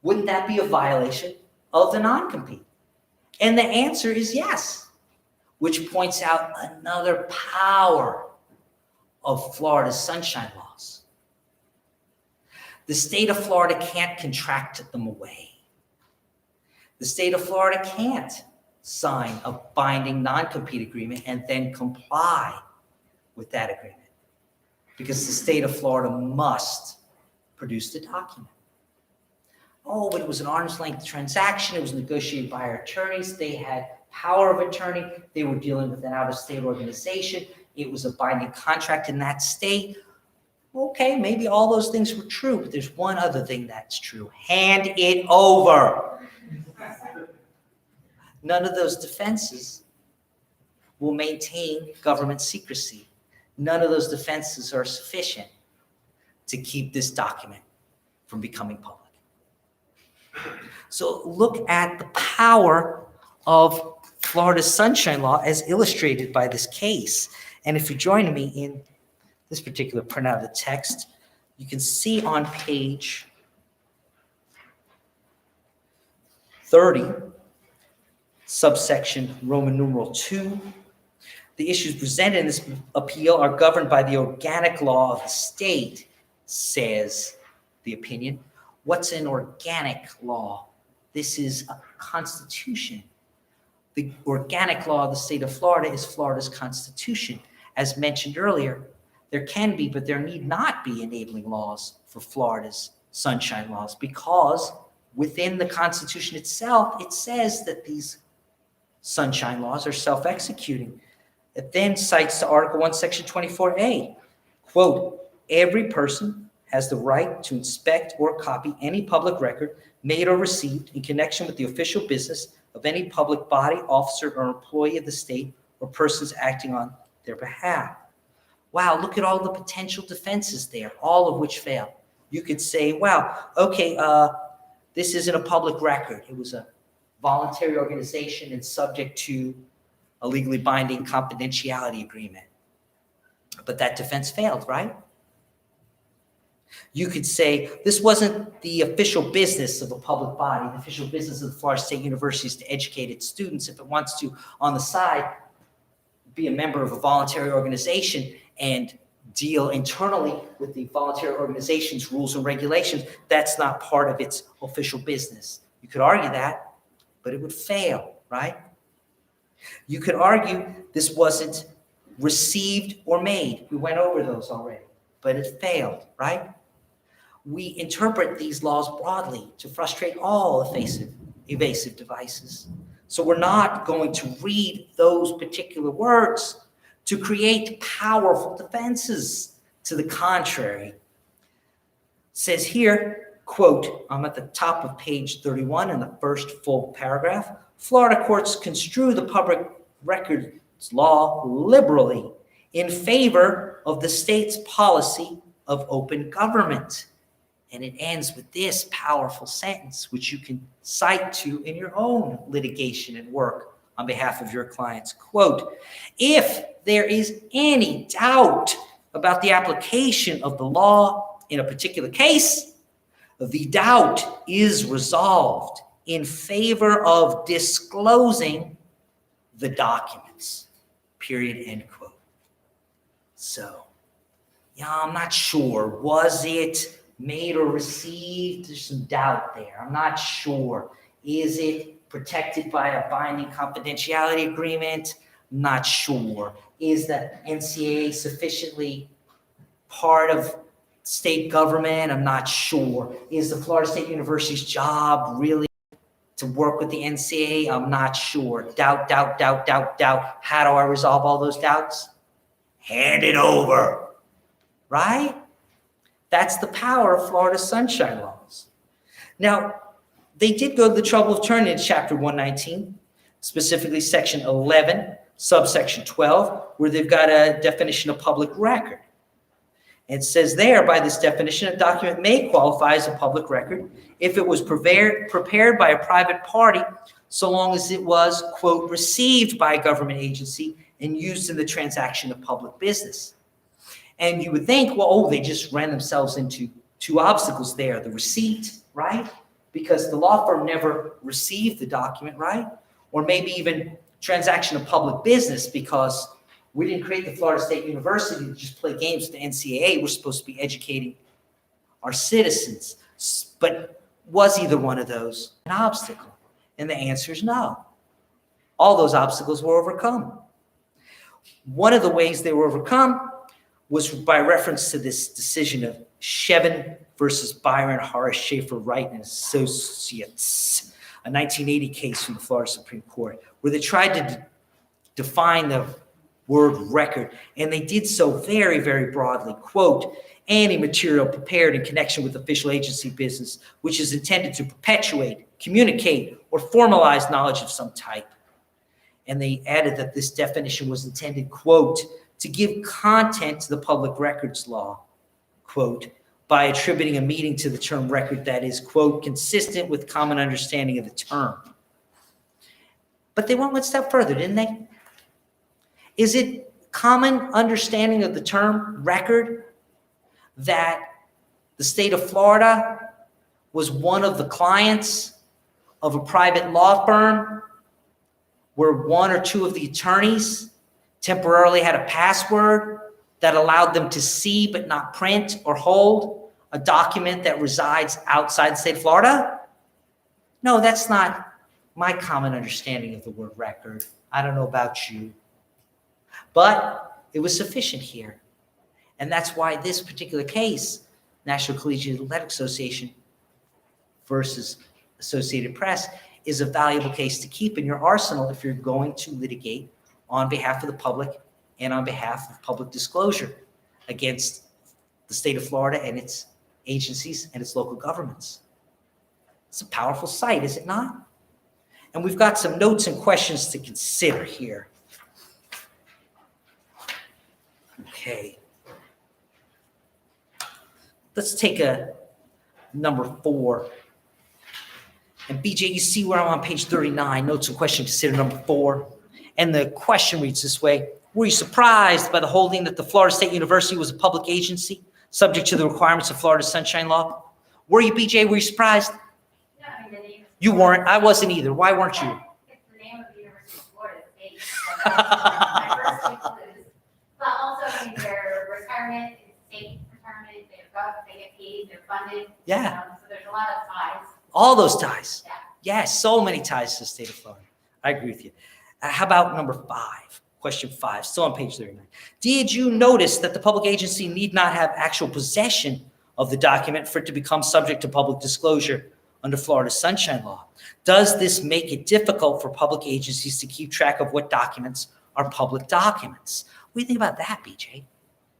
wouldn't that be a violation of the non-compete? And the answer is yes, which points out another power of Florida's Sunshine Laws. The state of Florida can't contract them away. The state of Florida can't sign a binding non-compete agreement and then comply with that agreement because the state of Florida must produce the document. Oh, but it was an arm's length transaction. It was negotiated by our attorneys. They had power of attorney. They were dealing with an out-of-state organization. It was a binding contract in that state. Okay, maybe all those things were true, but there's one other thing that's true. Hand it over. None of those defenses will maintain government secrecy. None of those defenses are sufficient to keep this document from becoming public. So look at the power of Florida's Sunshine Law as illustrated by this case. And if you join me in this particular printout of the text, you can see on page 30, subsection Roman numeral 2, the issues presented in this appeal are governed by the organic law of the state, says the opinion. What's an organic law? This is a constitution. The organic law of the state of Florida is Florida's constitution. As mentioned earlier, there can be, but there need not be enabling laws for Florida's sunshine laws, because within the Constitution itself, it says that these sunshine laws are self-executing. It then cites to Article 1, Section 24A, quote, every person has the right to inspect or copy any public record made or received in connection with the official business of any public body, officer, or employee of the state or persons acting on their behalf. Wow, look at all the potential defenses there, all of which fail. You could say, wow, okay, this isn't a public record. It was a voluntary organization and subject to a legally binding confidentiality agreement. But that defense failed, right? You could say this wasn't the official business of a public body. The official business of the Florida State University is to educate its students. If it wants to, on the side, be a member of a voluntary organization and deal internally with the voluntary organization's rules and regulations, that's not part of its official business. You could argue that, but it would fail, right? You could argue this wasn't received or made. We went over those already, but it failed, right? We interpret these laws broadly to frustrate all evasive devices. So we're not going to read those particular words to create powerful defenses. To the contrary, it says here, quote, I'm at the top of page 31 in the first full paragraph, Florida courts construe the public records law liberally in favor of the state's policy of open government. And it ends with this powerful sentence, which you can cite to in your own litigation and work on behalf of your clients. Quote, if there is any doubt about the application of the law in a particular case, the doubt is resolved in favor of disclosing the documents, period, end quote. So, yeah, I'm not sure. Was it made or received? There's some doubt there. I'm not sure. Is it protected by a binding confidentiality agreement? Not sure. Is the NCAA sufficiently part of state government? I'm not sure. Is the Florida State University's job really to work with the NCAA? I'm not sure. Doubt, doubt, doubt, doubt, doubt. How do I resolve all those doubts? Hand it over, right? That's the power of Florida sunshine laws. Now, they did go to the trouble of turning to Chapter 119, specifically Section 11, Subsection 12, where they've got a definition of public record. It says there, by this definition, a document may qualify as a public record if it was prepared by a private party, so long as it was, quote, received by a government agency and used in the transaction of public business. And you would think, well, oh, they just ran themselves into two obstacles there. The receipt, right? Because the law firm never received the document, right? Or maybe even transaction of public business, because we didn't create the Florida State University to just play games with the NCAA. We're supposed to be educating our citizens. But was either one of those an obstacle? And the answer is no. All those obstacles were overcome. One of the ways they were overcome was by reference to this decision of Shevin versus Byron Horace Schaefer Wright and Associates, a 1980 case from the Florida Supreme Court, where they tried to define the word record, and they did so very, very broadly. Quote, any material prepared in connection with official agency business which is intended to perpetuate, communicate, or formalize knowledge of some type. And they added that this definition was intended, quote, to give content to the public records law, quote, by attributing a meaning to the term record that is, quote, consistent with common understanding of the term. But they went one step further, didn't they? Is it common understanding of the term record that the state of Florida was one of the clients of a private law firm where one or two of the attorneys temporarily had a password that allowed them to see but not print or hold a document that resides outside the state of Florida? No, that's not my common understanding of the word record. I don't know about you. But it was sufficient here. And that's why this particular case, National Collegiate Athletic Association versus Associated Press, is a valuable case to keep in your arsenal if you're going to litigate on behalf of the public and on behalf of public disclosure against the state of Florida and its agencies and its local governments. It's a powerful site, is it not? And we've got some notes and questions to consider here. Okay. Let's take a number 4. And BJ, you see where I'm on page 39, notes and questions, consider number 4. And the question reads this way: were you surprised by the holding that the Florida State University was a public agency subject to the requirements of Florida Sunshine Law? Were you, BJ? Were you surprised? No, I mean, the name. You weren't. I wasn't either. Why weren't you? It's the name of the University of Florida State. So my first clues. But also, I mean, their retirement is state retirement. They get paid. They're funded. Yeah. So there's a lot of ties. All those ties. Yeah. Yes, so many ties to the state of Florida. I agree with you. How about number 5? Question 5, still on page 39. Did you notice that the public agency need not have actual possession of the document for it to become subject to public disclosure under Florida Sunshine Law? Does this make it difficult for public agencies to keep track of what documents are public documents? What do you think about that, BJ?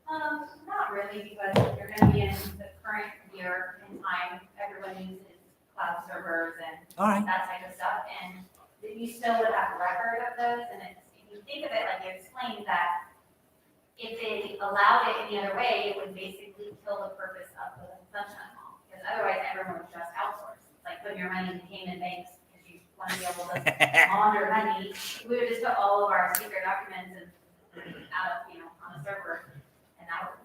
Not really, because you're going to be in the current year in time. Everyone uses cloud servers and All right. that type of stuff, and you still would have a record of those. And if you think of it, like you explained, that if they allowed it any other way, it would basically kill the purpose of the Sunshine Law, because otherwise everyone would just outsource. It's like putting your money in Cayman banks because you want to be able to launder money. We would just put all of our secret documents and out, on a server, and that would,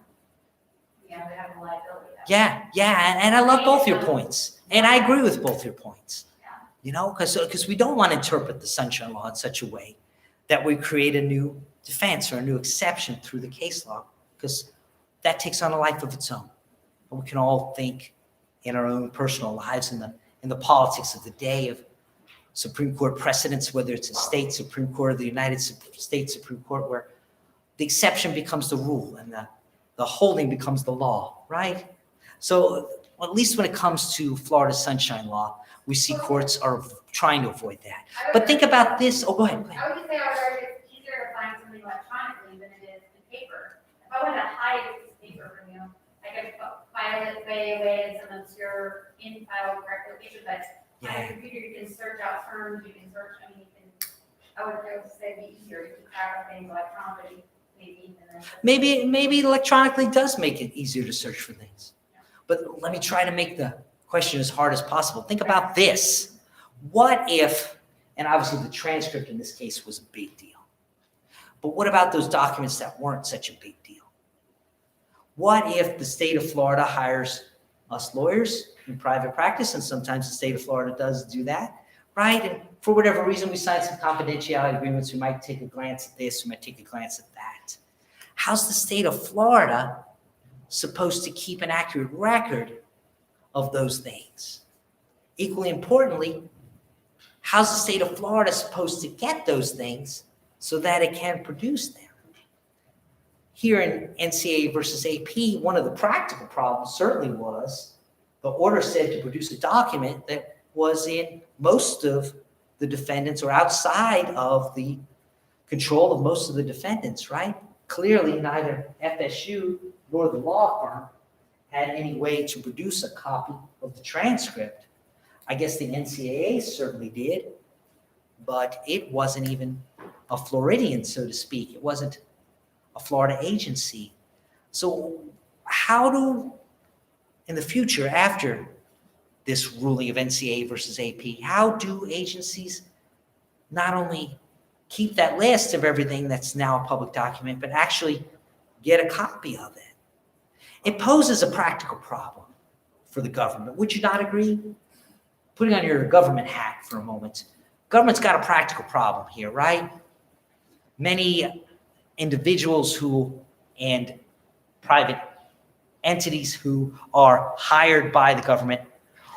we have a liability. Yeah, and I love both your points. And I agree with both your points. Yeah. Because we don't want to interpret the Sunshine Law in such a way that we create a new defense or a new exception through the case law, because that takes on a life of its own. We can all think in our own personal lives in the politics of the day of Supreme Court precedents, whether it's a state Supreme Court or the United States Supreme Court, where the exception becomes the rule and the holding becomes the law, right? So at least when it comes to Florida Sunshine Law, we see courts are trying to avoid that. But think about this. Oh, go ahead. I would just say, however, it's easier to find something electronically than it is in paper. If I wanted to hide a piece of paper from you, I could file it away in some obscure in-file location, but on a computer, you can search out terms, you can search, I would say it'd be easier to keep track of things electronically, maybe. Maybe electronically does make it easier to search for things. But let me try to make the question as hard as possible. Think about this. What if, and obviously the transcript in this case was a big deal, but what about those documents that weren't such a big deal? What if the state of Florida hires us lawyers in private practice, and sometimes the state of Florida does do that, right? And for whatever reason, we sign some confidentiality agreements. We might take a glance at this, we might take a glance at that. How's the state of Florida supposed to keep an accurate record of those things? Equally importantly, how's the state of Florida supposed to get those things so that it can produce them? Here in NCAA versus AP, one of the practical problems certainly was the order said to produce a document that was in most of the defendants or outside of the control of most of the defendants, right? Clearly, neither FSU nor the law firm had any way to produce a copy of the transcript. I guess the NCAA certainly did, but it wasn't even a Floridian, so to speak. It wasn't a Florida agency. So how do, in the future, after this ruling of NCAA versus AP, how do agencies not only keep that list of everything that's now a public document, but actually get a copy of it. It poses a practical problem for the government. Would you not agree? Putting on your government hat for a moment. Government's got a practical problem here, right? Many individuals and private entities who are hired by the government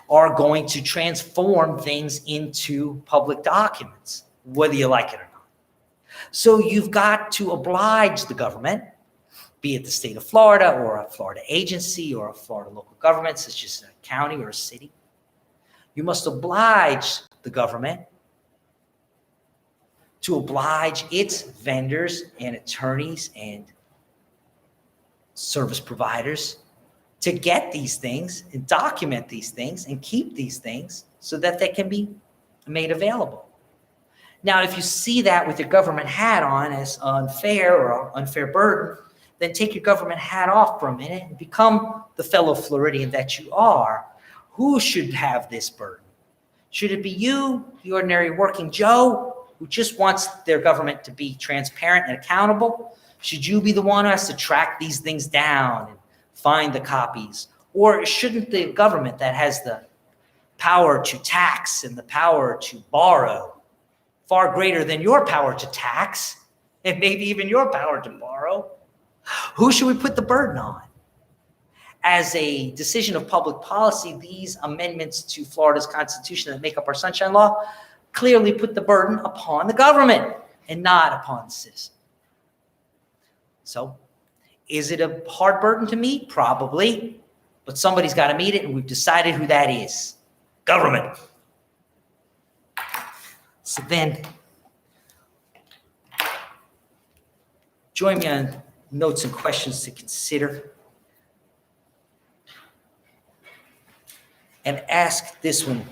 are going to transform things into public documents, whether you like it or not. So you've got to oblige the government, be it the state of Florida or a Florida agency or a Florida local government, such as a county or a city. You must oblige the government to oblige its vendors and attorneys and service providers to get these things and document these things and keep these things so that they can be made available. Now, if you see that with your government hat on as unfair or unfair burden, then take your government hat off for a minute and become the fellow Floridian that you are. Who should have this burden? Should it be you, the ordinary working Joe, who just wants their government to be transparent and accountable? Should you be the one who has to track these things down and find the copies? Or shouldn't the government that has the power to tax and the power to borrow, far greater than your power to tax and maybe even your power to borrow, who should we put the burden on? As a decision of public policy, these amendments to Florida's Constitution that make up our Sunshine Law clearly put the burden upon the government and not upon the citizen. So, is it a hard burden to meet? Probably, but somebody's got to meet it, and we've decided who that is. Government. So then, join me on notes and questions to consider. And ask this one.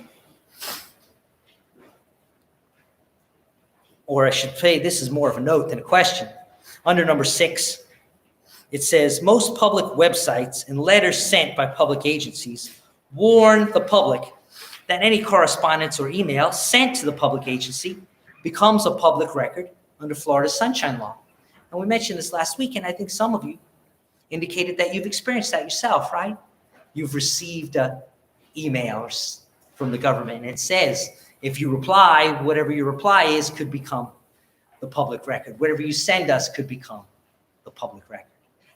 Or I should say, this is more of a note than a question. Under number 6, it says, most public websites and letters sent by public agencies warn the public that any correspondence or email sent to the public agency becomes a public record under Florida's Sunshine Law. And we mentioned this last week, and I think some of you indicated that you've experienced that yourself, right? You've received emails from the government, and it says, if you reply, whatever your reply is could become the public record. Whatever you send us could become the public record.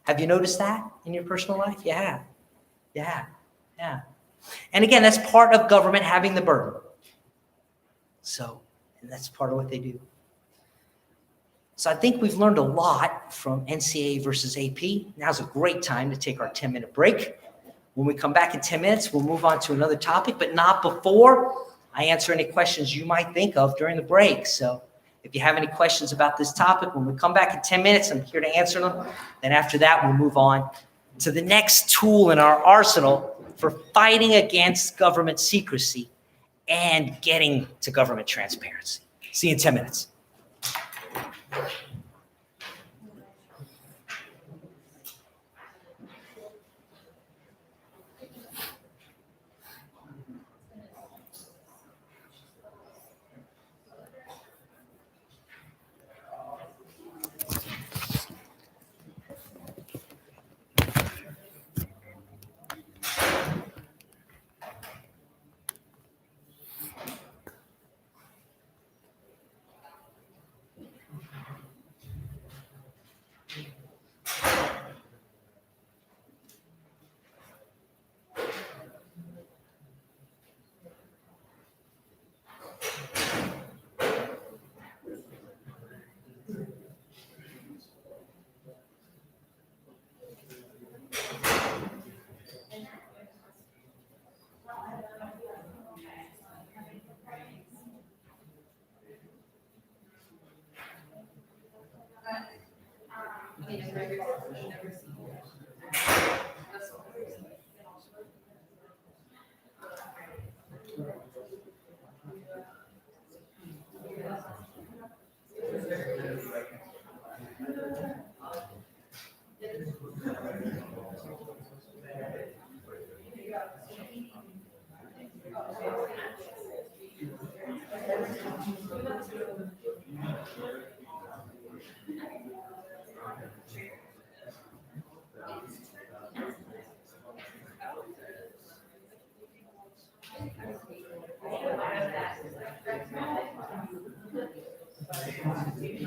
Have you noticed that in your personal life? Yeah. And again, that's part of government having the burden. So, and that's part of what they do. So I think we've learned a lot from NCAA versus AP. Now's a great time to take our 10-minute break. When we come back in 10 minutes, we'll move on to another topic, but not before I answer any questions you might think of during the break. So if you have any questions about this topic, when we come back in 10 minutes, I'm here to answer them. Then after that, we'll move on to the next tool in our arsenal for fighting against government secrecy and getting to government transparency. See you in 10 minutes. Okay.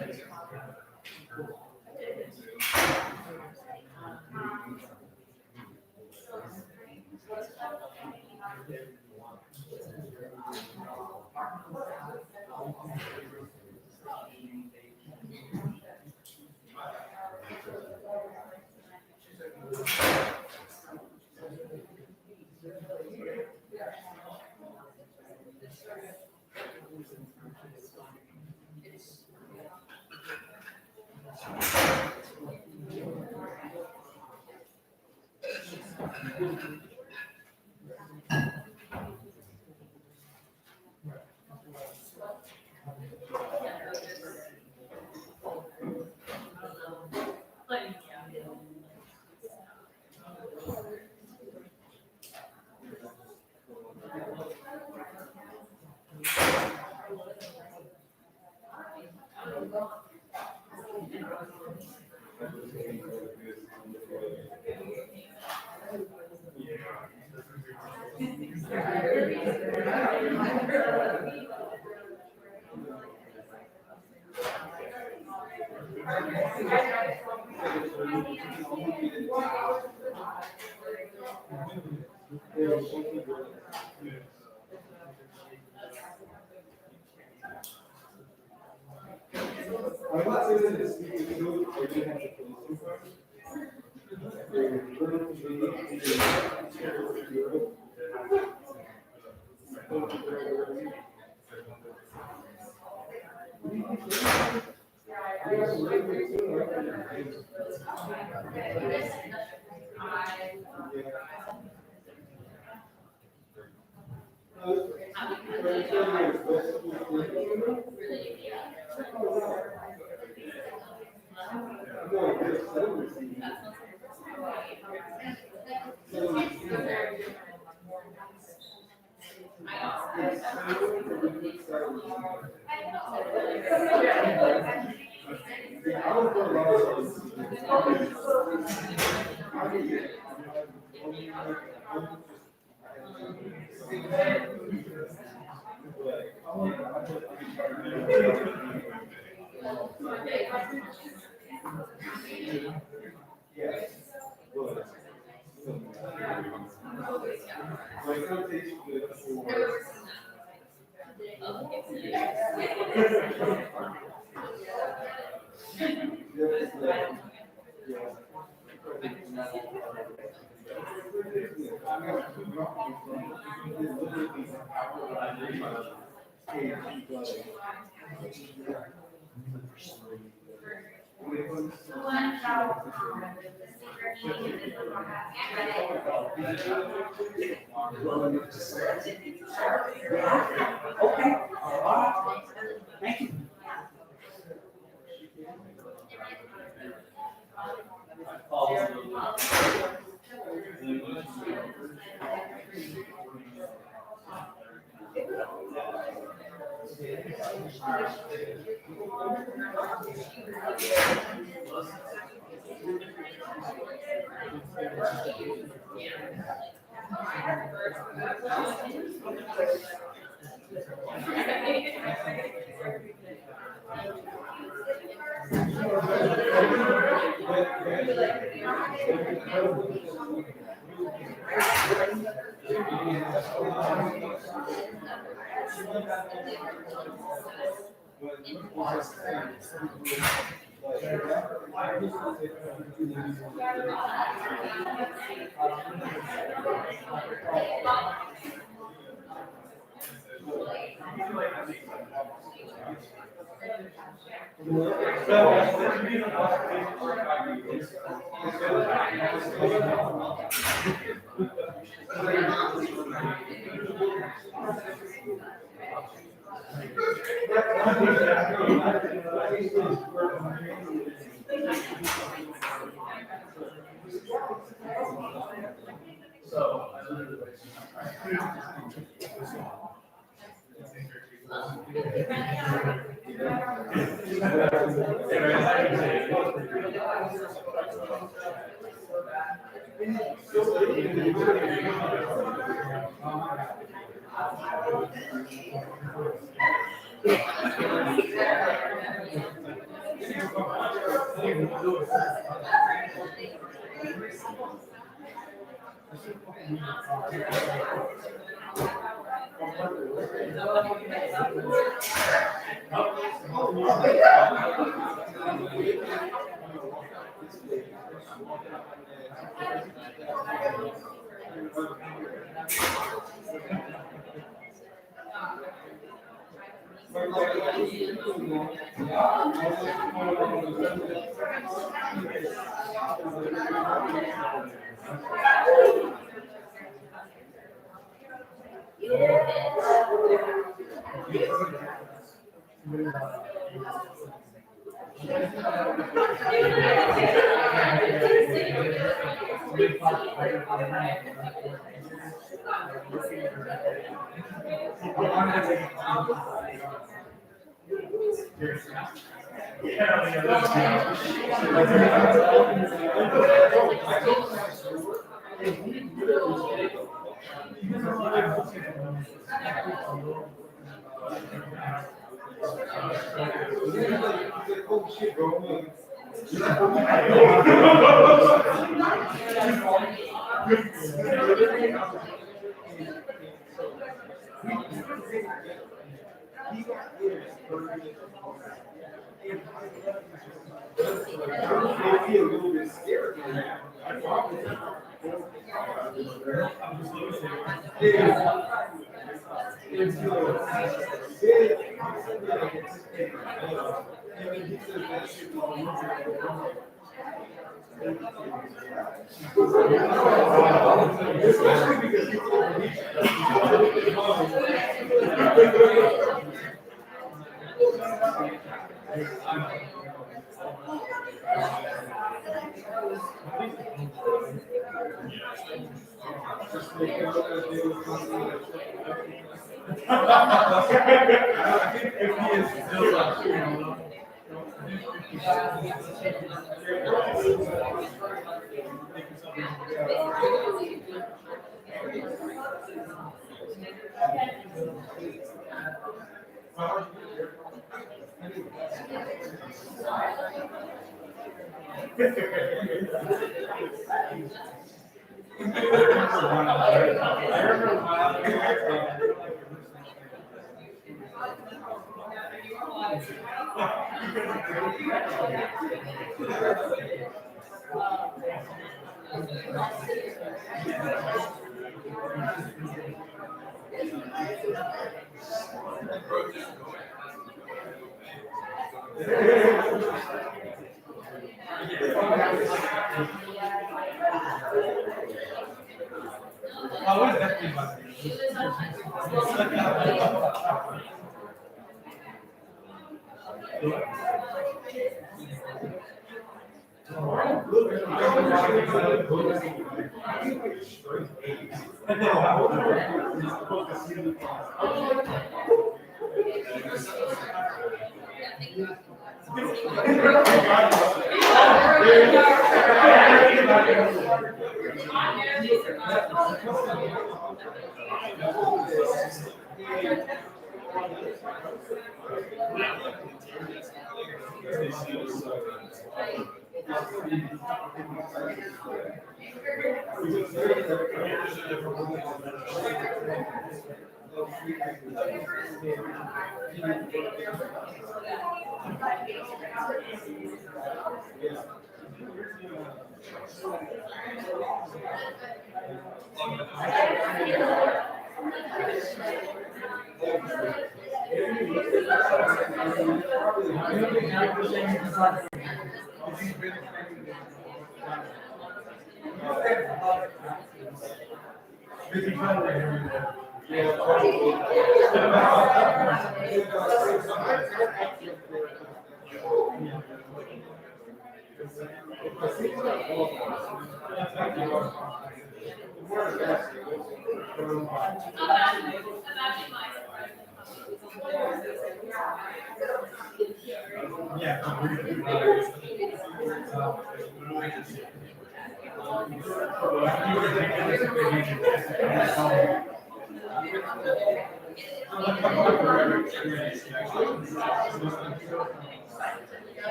All right. Thank you.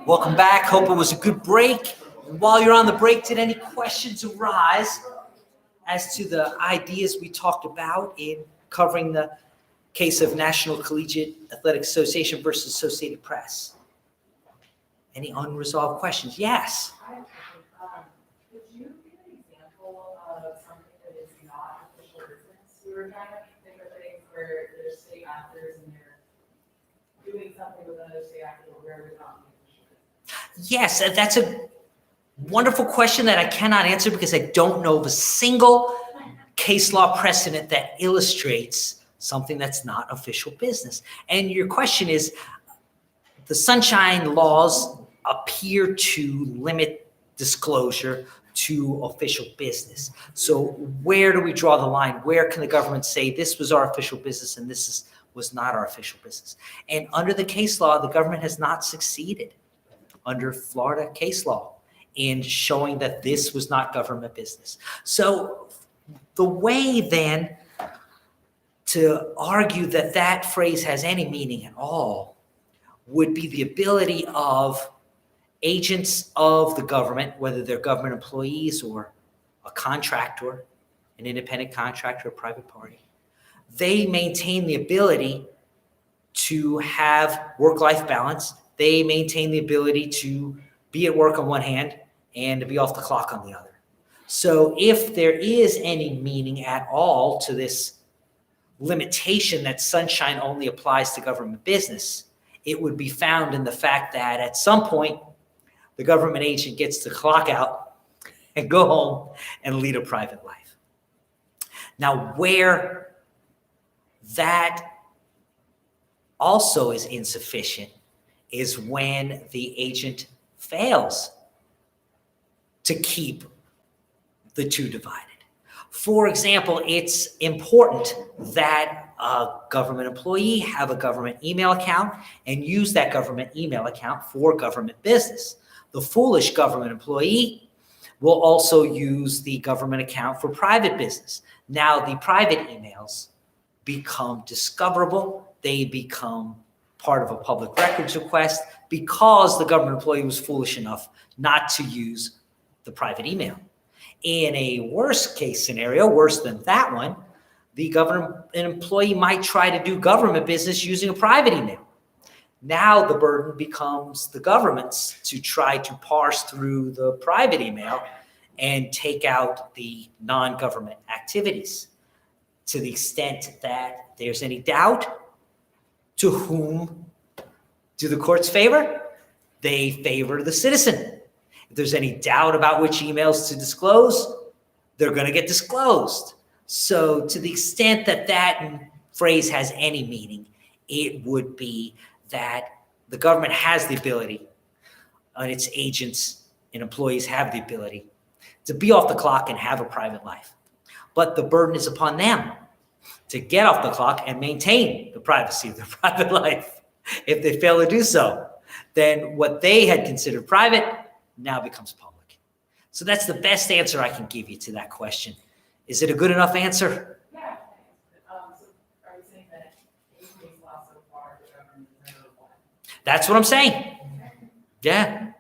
Welcome back. Hope it was a good break. And while you're on the break, did any questions arise as to the ideas we talked about in covering the case of National Collegiate Athletic Association versus Associated Press? Any unresolved questions? Yes. Could you give an example of something that is not official business? We were trying to think of things where there's state actors and they're doing something with another state actor where we're not official business. Yes, that's a wonderful question that I cannot answer because I don't know of a single case law precedent that illustrates something that's not official business. And your question is, the sunshine laws appear to limit disclosure to official business. So where do we draw the line? Where can the government say this was our official business and this was not our official business? And under the case law, the government has not succeeded under Florida case law in showing that this was not government business. So the way then to argue that that phrase has any meaning at all would be the ability of agents of the government, whether they're government employees or a contractor, an independent contractor, a private party, they maintain the ability to have work-life balance. They maintain the ability to be at work on one hand and to be off the clock on the other. So if there is any meaning at all to this limitation that sunshine only applies to government business, it would be found in the fact that at some point, the government agent gets to clock out and go home and lead a private life. Now, where that also is insufficient is when the agent fails to keep the two divided. For example, it's important that a government employee have a government email account and use that government email account for government business. The foolish government employee will also use the government account for private business. Now the private emails become discoverable. They become part of a public records request because the government employee was foolish enough not to use the private email. In a worst case scenario, worse than that one, the government employee might try to do government business using a private email. Now the burden becomes the government's to try to parse through the private email and take out the non-government activities. To the extent that there's any doubt To whom do the courts favor? They favor the citizen. If there's any doubt about which emails to disclose, they're going to get disclosed. So to the extent that that phrase has any meaning, it would be that the government has the ability, and its agents and employees have the ability to be off the clock and have a private life. But the burden is upon them to get off the clock and maintain the privacy of their private life. If they fail to do so, then what they had considered private now becomes public. So that's the best answer I can give you to that question. Is it a good enough answer? Yeah. So are you saying that in case law so far, the government is never one? That's what I'm saying. Yeah.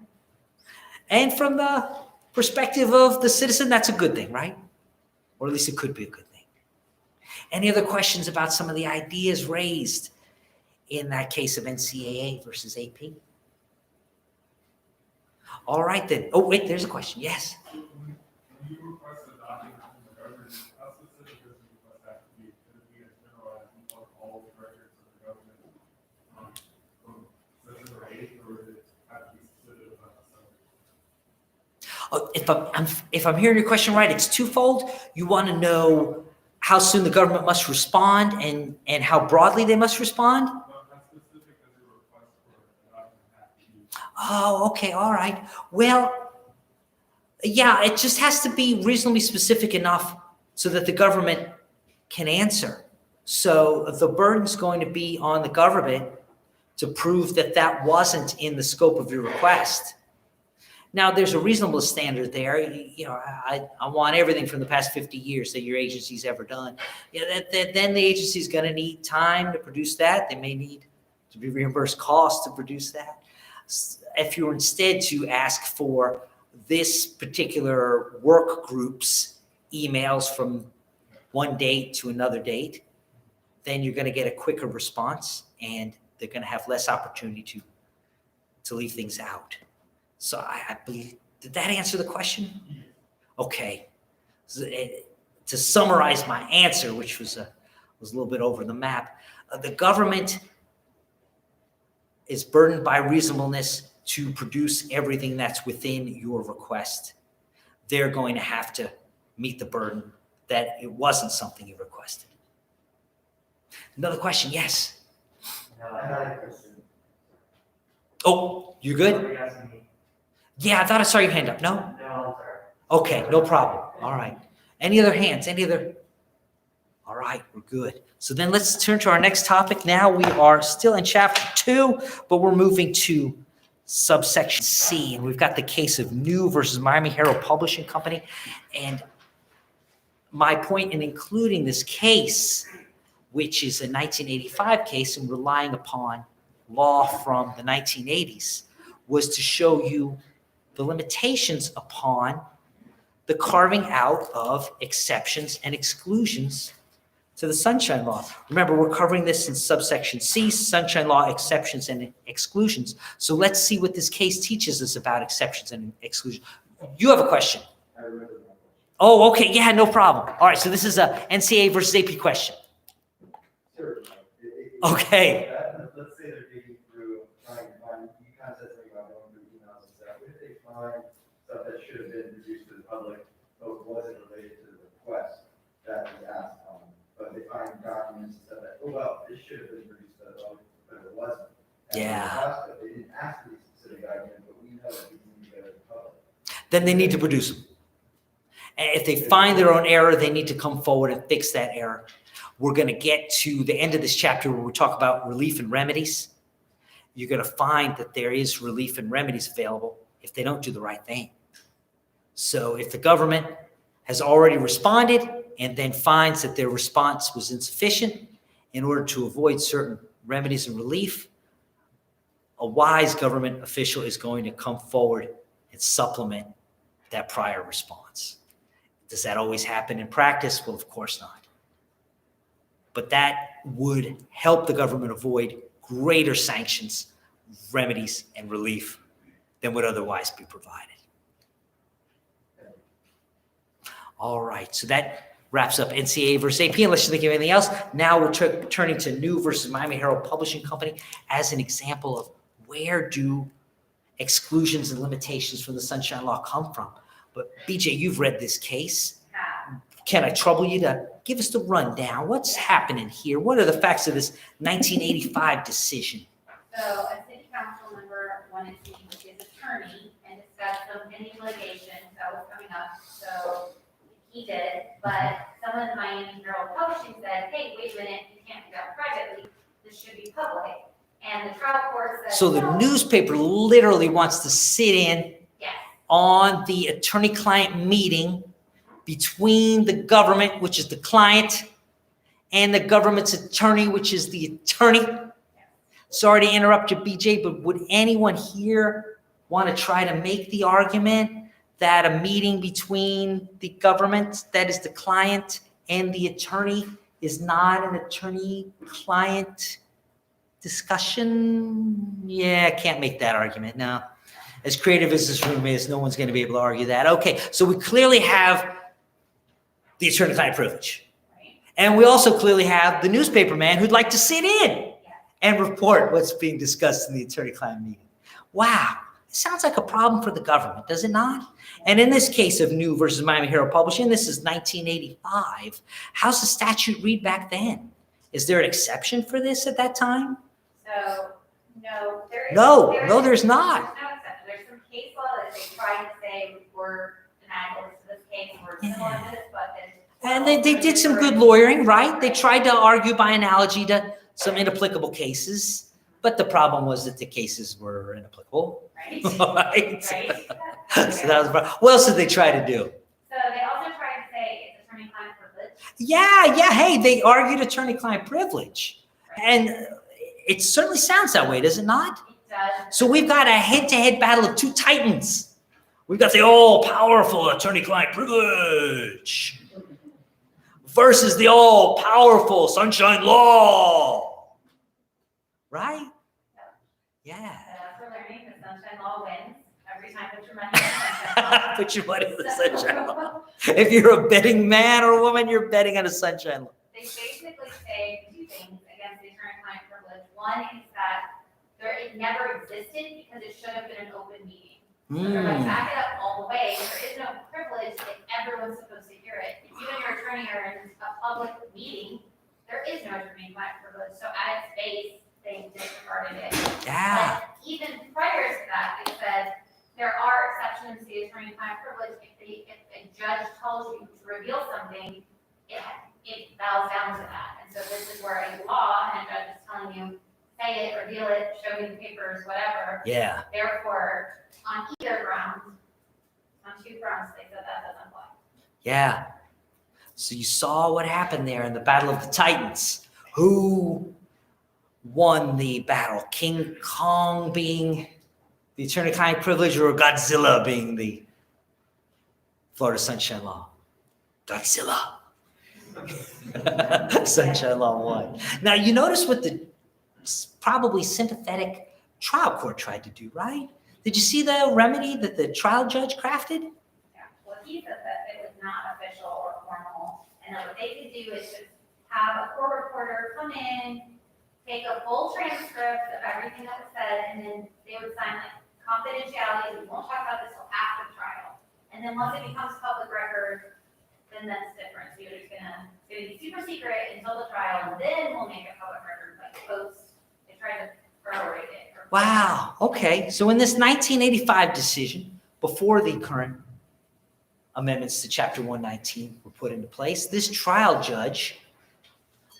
And from the perspective of the citizen, that's a good thing, right? Or at least it could be a good thing. Any other questions about some of the ideas raised in that case of NCAA versus AP? All right then. Oh, wait, there's a question. Yes. When you request a document from the government, how specific does the request have to be? Could it be as general as we want all the records of the government from such a rate, or would it have to be specific about something? If I'm hearing your question right, it's twofold. You want to know how soon the government must respond and how broadly they must respond? Well, how specific does the request for a document have to be? Oh, okay, all right. Well, yeah, it just has to be reasonably specific enough so that the government can answer. So the burden's going to be on the government to prove that that wasn't in the scope of your request. Now, there's a reasonable standard there. You know, I want everything from the past 50 years that your agency's ever done. Yeah, then the agency's going to need time to produce that. They may need to be reimbursed costs to produce that. If you were instead to ask for this particular work group's emails from one date to another date, then you're going to get a quicker response and they're going to have less opportunity to leave things out. So I believe, did that answer the question? Okay. So, to summarize my answer, which was a little bit over the map, the government is burdened by reasonableness to produce everything that's within your request. They're going to have to meet the burden that it wasn't something you requested. Another question? Yes. I had a question. Oh, you good? Are you asking me? Yeah, I thought I saw your hand up. No? No, I'm sorry. Okay, no problem. All right. Any other hands? Any other? All right, we're good. So then let's turn to our next topic. Now we are still in chapter 2, but we're moving to subsection C. And we've got the case of New versus Miami Herald Publishing Company. And my point in including this case, which is a 1985 case and relying upon law from the 1980s, was to show you the limitations upon the carving out of exceptions and exclusions to the Sunshine Law. Remember, we're covering this in subsection C, Sunshine Law, exceptions and exclusions. So let's see what this case teaches us about exceptions and exclusions. You have a question? I remember that question. Oh, okay, yeah, no problem. All right, so this is a NCAA versus AP question. Sure. Okay. Let's say they're digging through, trying to find, you kind of said something about going through emails and stuff. What if they find stuff that should have been produced to the public, but wasn't related to the request that was asked on? But they find documents and stuff that, oh, well, this should have been produced to the public, but it wasn't. And Yeah. They didn't ask for these specific documents, but we know that these need to go to the public. Then they need to produce them. And if they find their own error, they need to come forward and fix that error. We're going to get to the end of this chapter where we talk about relief and remedies. You're going to find that there is relief and remedies available if they don't do the right thing. So if the government has already responded and then finds that their response was insufficient in order to avoid certain remedies and relief, a wise government official is going to come forward and supplement that prior response. Does that always happen in practice? Well, of course not. But that would help the government avoid greater sanctions, remedies, and relief than would otherwise be provided. All right, so that wraps up NCAA versus AP. Unless you think of anything else, now we're turning to New versus Miami Herald Publishing Company as an example of where do exclusions and limitations from the Sunshine Law come from. But BJ, you've read this case. Can I trouble you to give us the rundown? What's happening here? What are the facts of this 1985 decision? So a city council member wanted to meet with his attorney and discuss some pending litigation that was coming up. So he did, but some of the Miami Herald Publishing said, hey, wait a minute, you can't do that privately. This should be public. And the trial court said, So the no. newspaper literally wants to sit in Yes. on the attorney-client meeting between the government, which is the client, and the government's attorney, which is the attorney. Sorry to interrupt you, BJ, but would anyone here want to try to make the argument that a meeting between the government, that is the client, and the attorney is not an attorney-client discussion? Yeah, I can't make that argument, no. As creative as this room is, no one's going to be able to argue that. Okay, so we clearly have the attorney-client privilege. Right. And we also clearly have the newspaper man who'd like to sit in and report what's being discussed in the attorney-client meeting. Wow, it sounds like a problem for the government, does it not? And in this case of New versus Miami Herald Publishing, this is 1985. How's the statute read back then? Is there an exception for this at that time? So, no, there is. No, there no, is- there's not. There's no exception. There's some case law that they tried to say were analogous to this case, or similar to this, but then. And they did some good lawyering, right? They tried to argue by analogy to some inapplicable cases, but the problem was that the cases were inapplicable, Right? right? Right? So that was the problem. What else did they try to do? So they also tried to say it's attorney-client privilege. Yeah, hey, they argued attorney-client privilege. Right? And it certainly sounds that way, does it not? It does. So we've got a head-to-head battle of two titans. We've got the all-powerful attorney-client privilege versus the all-powerful Sunshine Law. Right? And Yeah. as we're learning, the Sunshine Law wins every time put your money in the Sunshine Law. Put your money in the Sunshine Law. If you're a betting man or woman, you're betting on a Sunshine Law. They basically say two things against the attorney-client privilege. One is that it never existed because it should have been an open meeting. So they're like, back it up all the way. There is no privilege if everyone's supposed to hear it. If you and your attorney are in a public meeting, there is no attorney-client privilege. So at its base, they disregarded it. Yeah. But even prior to that, they said there are exceptions to the attorney-client privilege. If a judge tells you to reveal something, it bows down to that. And so this is where a law and a judge is telling you, say it, reveal it, show me the papers, whatever. Yeah. Therefore, on either ground, on two grounds, they said that doesn't apply. Yeah. So you saw what happened there in the Battle of the Titans. Who won the battle? King Kong being the attorney-client privilege or Godzilla being the Florida Sunshine Law? Godzilla. Sunshine Law won. Now you notice what the probably sympathetic trial court tried to do, right? Did you see the remedy that the trial judge crafted? Yeah, well, he said that it was not official or formal, and that what they could do is just have a court reporter come in, take a full transcript of everything that was said, and then they would sign like confidentiality, we won't talk about this till after the trial. And then once it becomes public record, then that's different. So you're just gonna be super secret until the trial, and then we'll make it public record, like post, they tried to prorate it. Wow. Okay. So in this 1985 decision, before the current amendments to Chapter 119 were put into place, this trial judge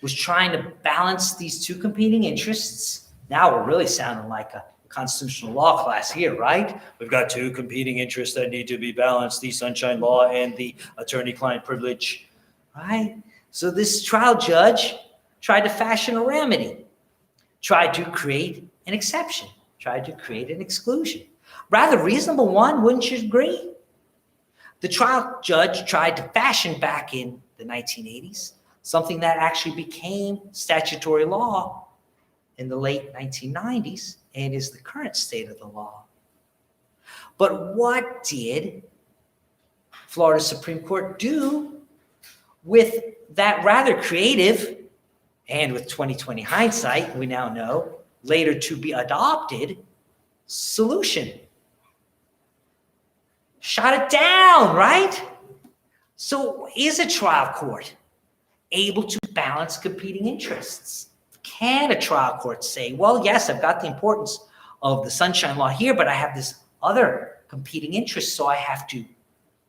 was trying to balance these two competing interests. Now we're really sounding like a constitutional law class here, right? We've got two competing interests that need to be balanced, the Sunshine Law and the attorney-client privilege, right? So this trial judge tried to fashion a remedy, tried to create an exception, tried to create an exclusion. Rather reasonable one, wouldn't you agree? The trial judge tried to fashion back in the 1980s something that actually became statutory law in the late 1990s and is the current state of the law. But what did Florida Supreme Court do with that rather creative, and with 2020 hindsight, we now know, later to be adopted, solution. Shot it down, right? So is a trial court able to balance competing interests? Can a trial court say, well, yes, I've got the importance of the Sunshine Law here, but I have this other competing interest, so I have to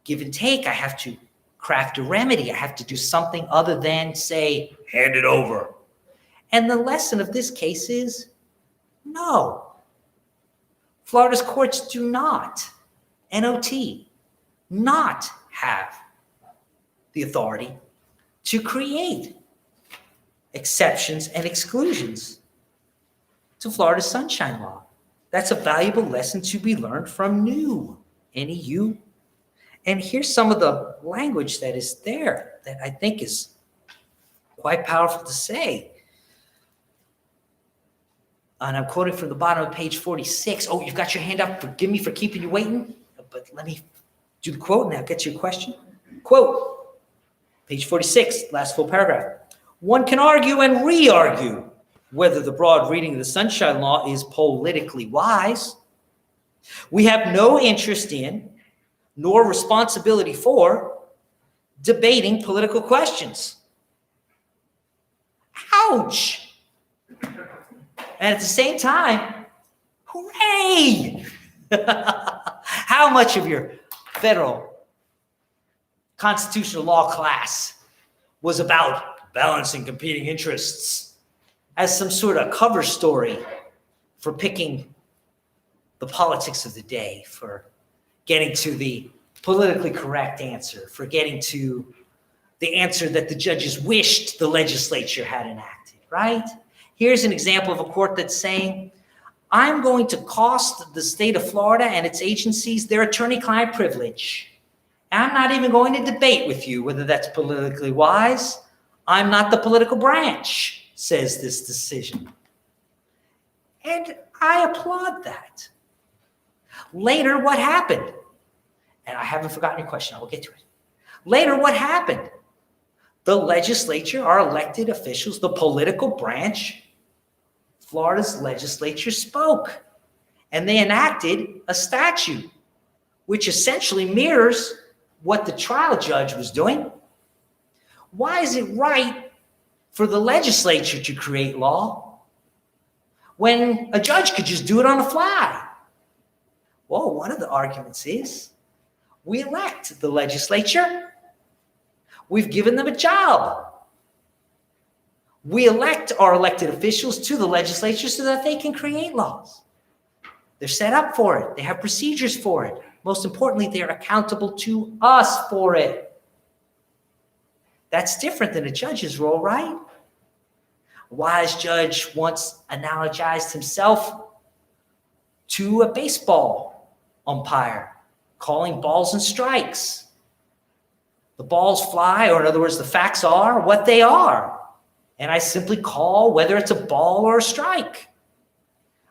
give and take. I have to craft a remedy. I have to do something other than say, hand it over. And the lesson of this case is no. Florida's courts do not, NOT, not have the authority to create exceptions and exclusions to Florida's Sunshine Law. That's a valuable lesson to be learned from new NEU. And here's some of the language that is there that I think is quite powerful to say. And I'm quoting from the bottom of page 46. Oh, you've got your hand up. Forgive me for keeping you waiting, but let me do the quote and I'll get to your question. Quote, page 46, last full paragraph. One can argue and re-argue whether the broad reading of the Sunshine Law is politically wise. We have no interest in, nor responsibility for, debating political questions. Ouch! And at the same time, hooray! How much of your federal constitutional law class was about balancing competing interests as some sort of cover story for picking the politics of the day, for getting to the politically correct answer, for getting to the answer that the judges wished the legislature had enacted, right? Here's an example of a court that's saying, I'm going to cost the state of Florida and its agencies their attorney-client privilege. I'm not even going to debate with you whether that's politically wise. I'm not the political branch, says this decision. And I applaud that. Later, what happened? And I haven't forgotten your question. I will get to it. Later, what happened? The legislature, our elected officials, the political branch, Florida's legislature spoke. And they enacted a statute which essentially mirrors what the trial judge was doing. Why is it right for the legislature to create law when a judge could just do it on the fly? Well, one of the arguments is we elect the legislature. We've given them a job. We elect our elected officials to the legislature so that they can create laws. They're set up for it. They have procedures for it. Most importantly, they're accountable to us for it. That's different than a judge's role, right? A wise judge once analogized himself to a baseball umpire calling balls and strikes. The balls fly, or in other words, the facts are what they are. And I simply call whether it's a ball or a strike.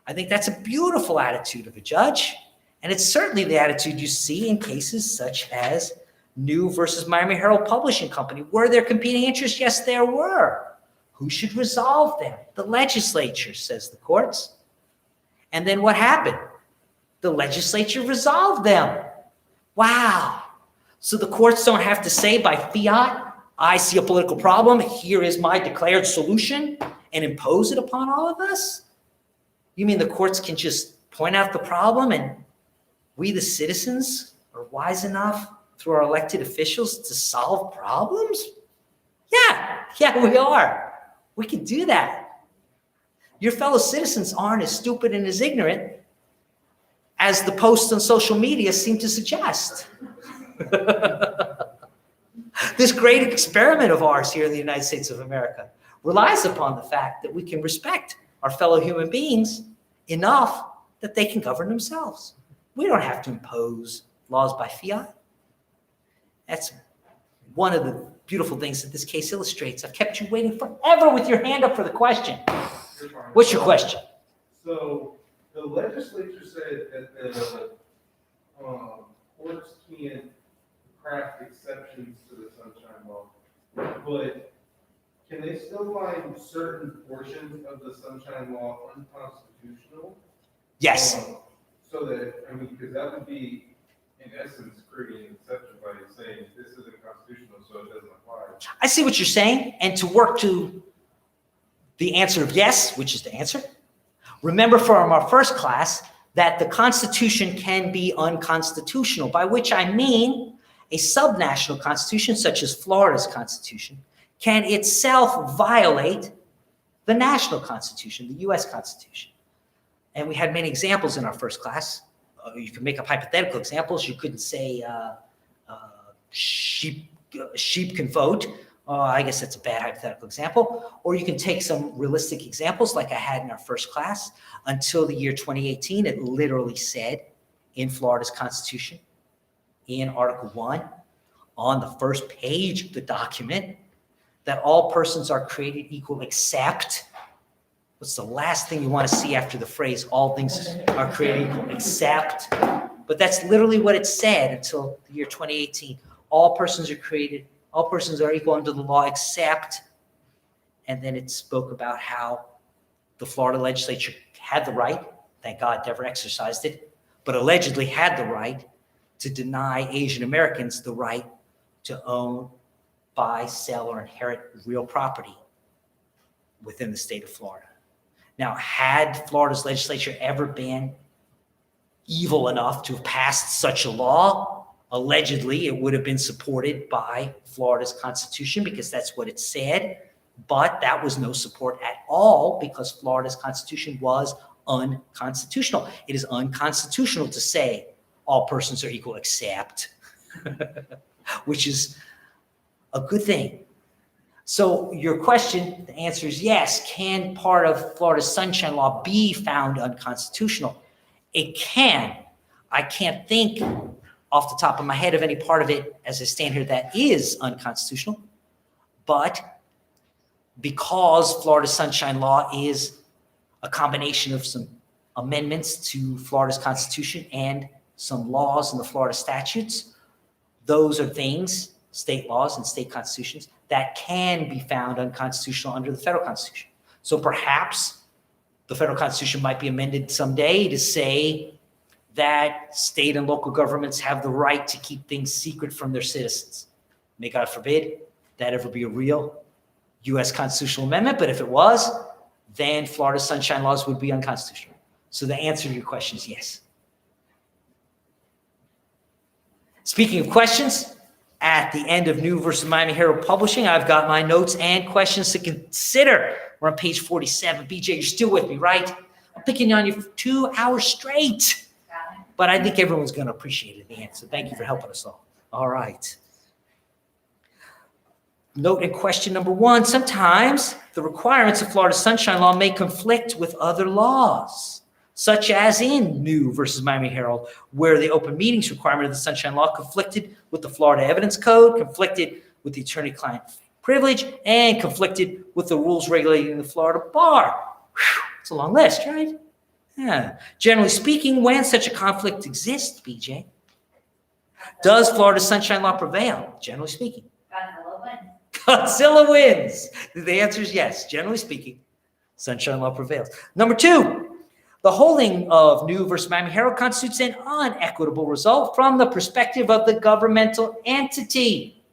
I think that's a beautiful attitude of a judge. And it's certainly the attitude you see in cases such as New versus Miami Herald Publishing Company. Were there competing interests? Yes, there were. Who should resolve them? The legislature, says the courts. And then what happened? The legislature resolved them. Wow. So the courts don't have to say by fiat, I see a political problem, here is my declared solution, and impose it upon all of us? You mean the courts can just point out the problem and we, the citizens, are wise enough through our elected officials to solve problems? Yeah, we are. We can do that. Your fellow citizens aren't as stupid and as ignorant as the posts on social media seem to suggest. This great experiment of ours here in the United States of America relies upon the fact that we can respect our fellow human beings enough that they can govern themselves. We don't have to impose laws by fiat. That's one of the beautiful things that this case illustrates. I've kept you waiting forever with your hand up for the question. What's your question? So the legislature said that the courts can't craft exceptions to the Sunshine Law. but can they still find certain portions of the Sunshine Law unconstitutional? Yes. So that, I mean, because that would be, in essence, creating an exception by saying this isn't constitutional, so it doesn't apply. I see what you're saying. And to work to the answer of yes, which is the answer, remember from our first class that the Constitution can be unconstitutional, by which I mean a subnational constitution, such as Florida's Constitution, can itself violate the national Constitution, the U.S. Constitution. And we had many examples in our first class. You can make up hypothetical examples. You couldn't say sheep can vote. I guess that's a bad hypothetical example. Or you can take some realistic examples like I had in our first class. Until the year 2018, it literally said in Florida's Constitution, in Article 1, on the first page of the document, that all persons are created equal except, what's the last thing you want to see after the phrase, all things are created equal except? But that's literally what it said until the year 2018. All persons are equal under the law except, and then it spoke about how the Florida legislature had the right, thank God never exercised it, but allegedly had the right to deny Asian Americans the right to own, buy, sell, or inherit real property within the state of Florida. Now, had Florida's legislature ever been evil enough to have passed such a law, allegedly it would have been supported by Florida's Constitution because that's what it said, but that was no support at all because Florida's Constitution was unconstitutional. It is unconstitutional to say all persons are equal except, which is a good thing. So your question, the answer is yes. Can part of Florida's Sunshine Law be found unconstitutional? It can. I can't think off the top of my head of any part of it as I stand here that is unconstitutional. But because Florida's Sunshine Law is a combination of some amendments to Florida's Constitution and some laws in the Florida statutes, those are things, state laws and state constitutions, that can be found unconstitutional under the federal Constitution. So perhaps the federal Constitution might be amended someday to say that state and local governments have the right to keep things secret from their citizens. May God forbid that ever be a real U.S. constitutional amendment, but if it was, then Florida's Sunshine Laws would be unconstitutional. So the answer to your question is yes. Speaking of questions, at the end of New versus Miami Herald Publishing, I've got my notes and questions to consider. We're on page 47. BJ, you're still with me, right? I'm picking on you for 2 hours straight. But I think everyone's going to appreciate it, the answer. Thank you for helping us all. All right. Note in question number 1, sometimes the requirements of Florida's Sunshine Law may conflict with other laws, such as in New versus Miami Herald, where the open meetings requirement of the Sunshine Law conflicted with the Florida Evidence Code, conflicted with the attorney-client privilege, and conflicted with the rules regulating the Florida bar. Whew, it's a long list, right? Yeah. Generally speaking, when such a conflict exists, BJ, does Florida's Sunshine Law prevail? Generally speaking. Godzilla wins. The answer is yes. Generally speaking, Sunshine Law prevails. Number 2, the holding of New versus Miami Herald constitutes an unequitable result from the perspective of the governmental entity.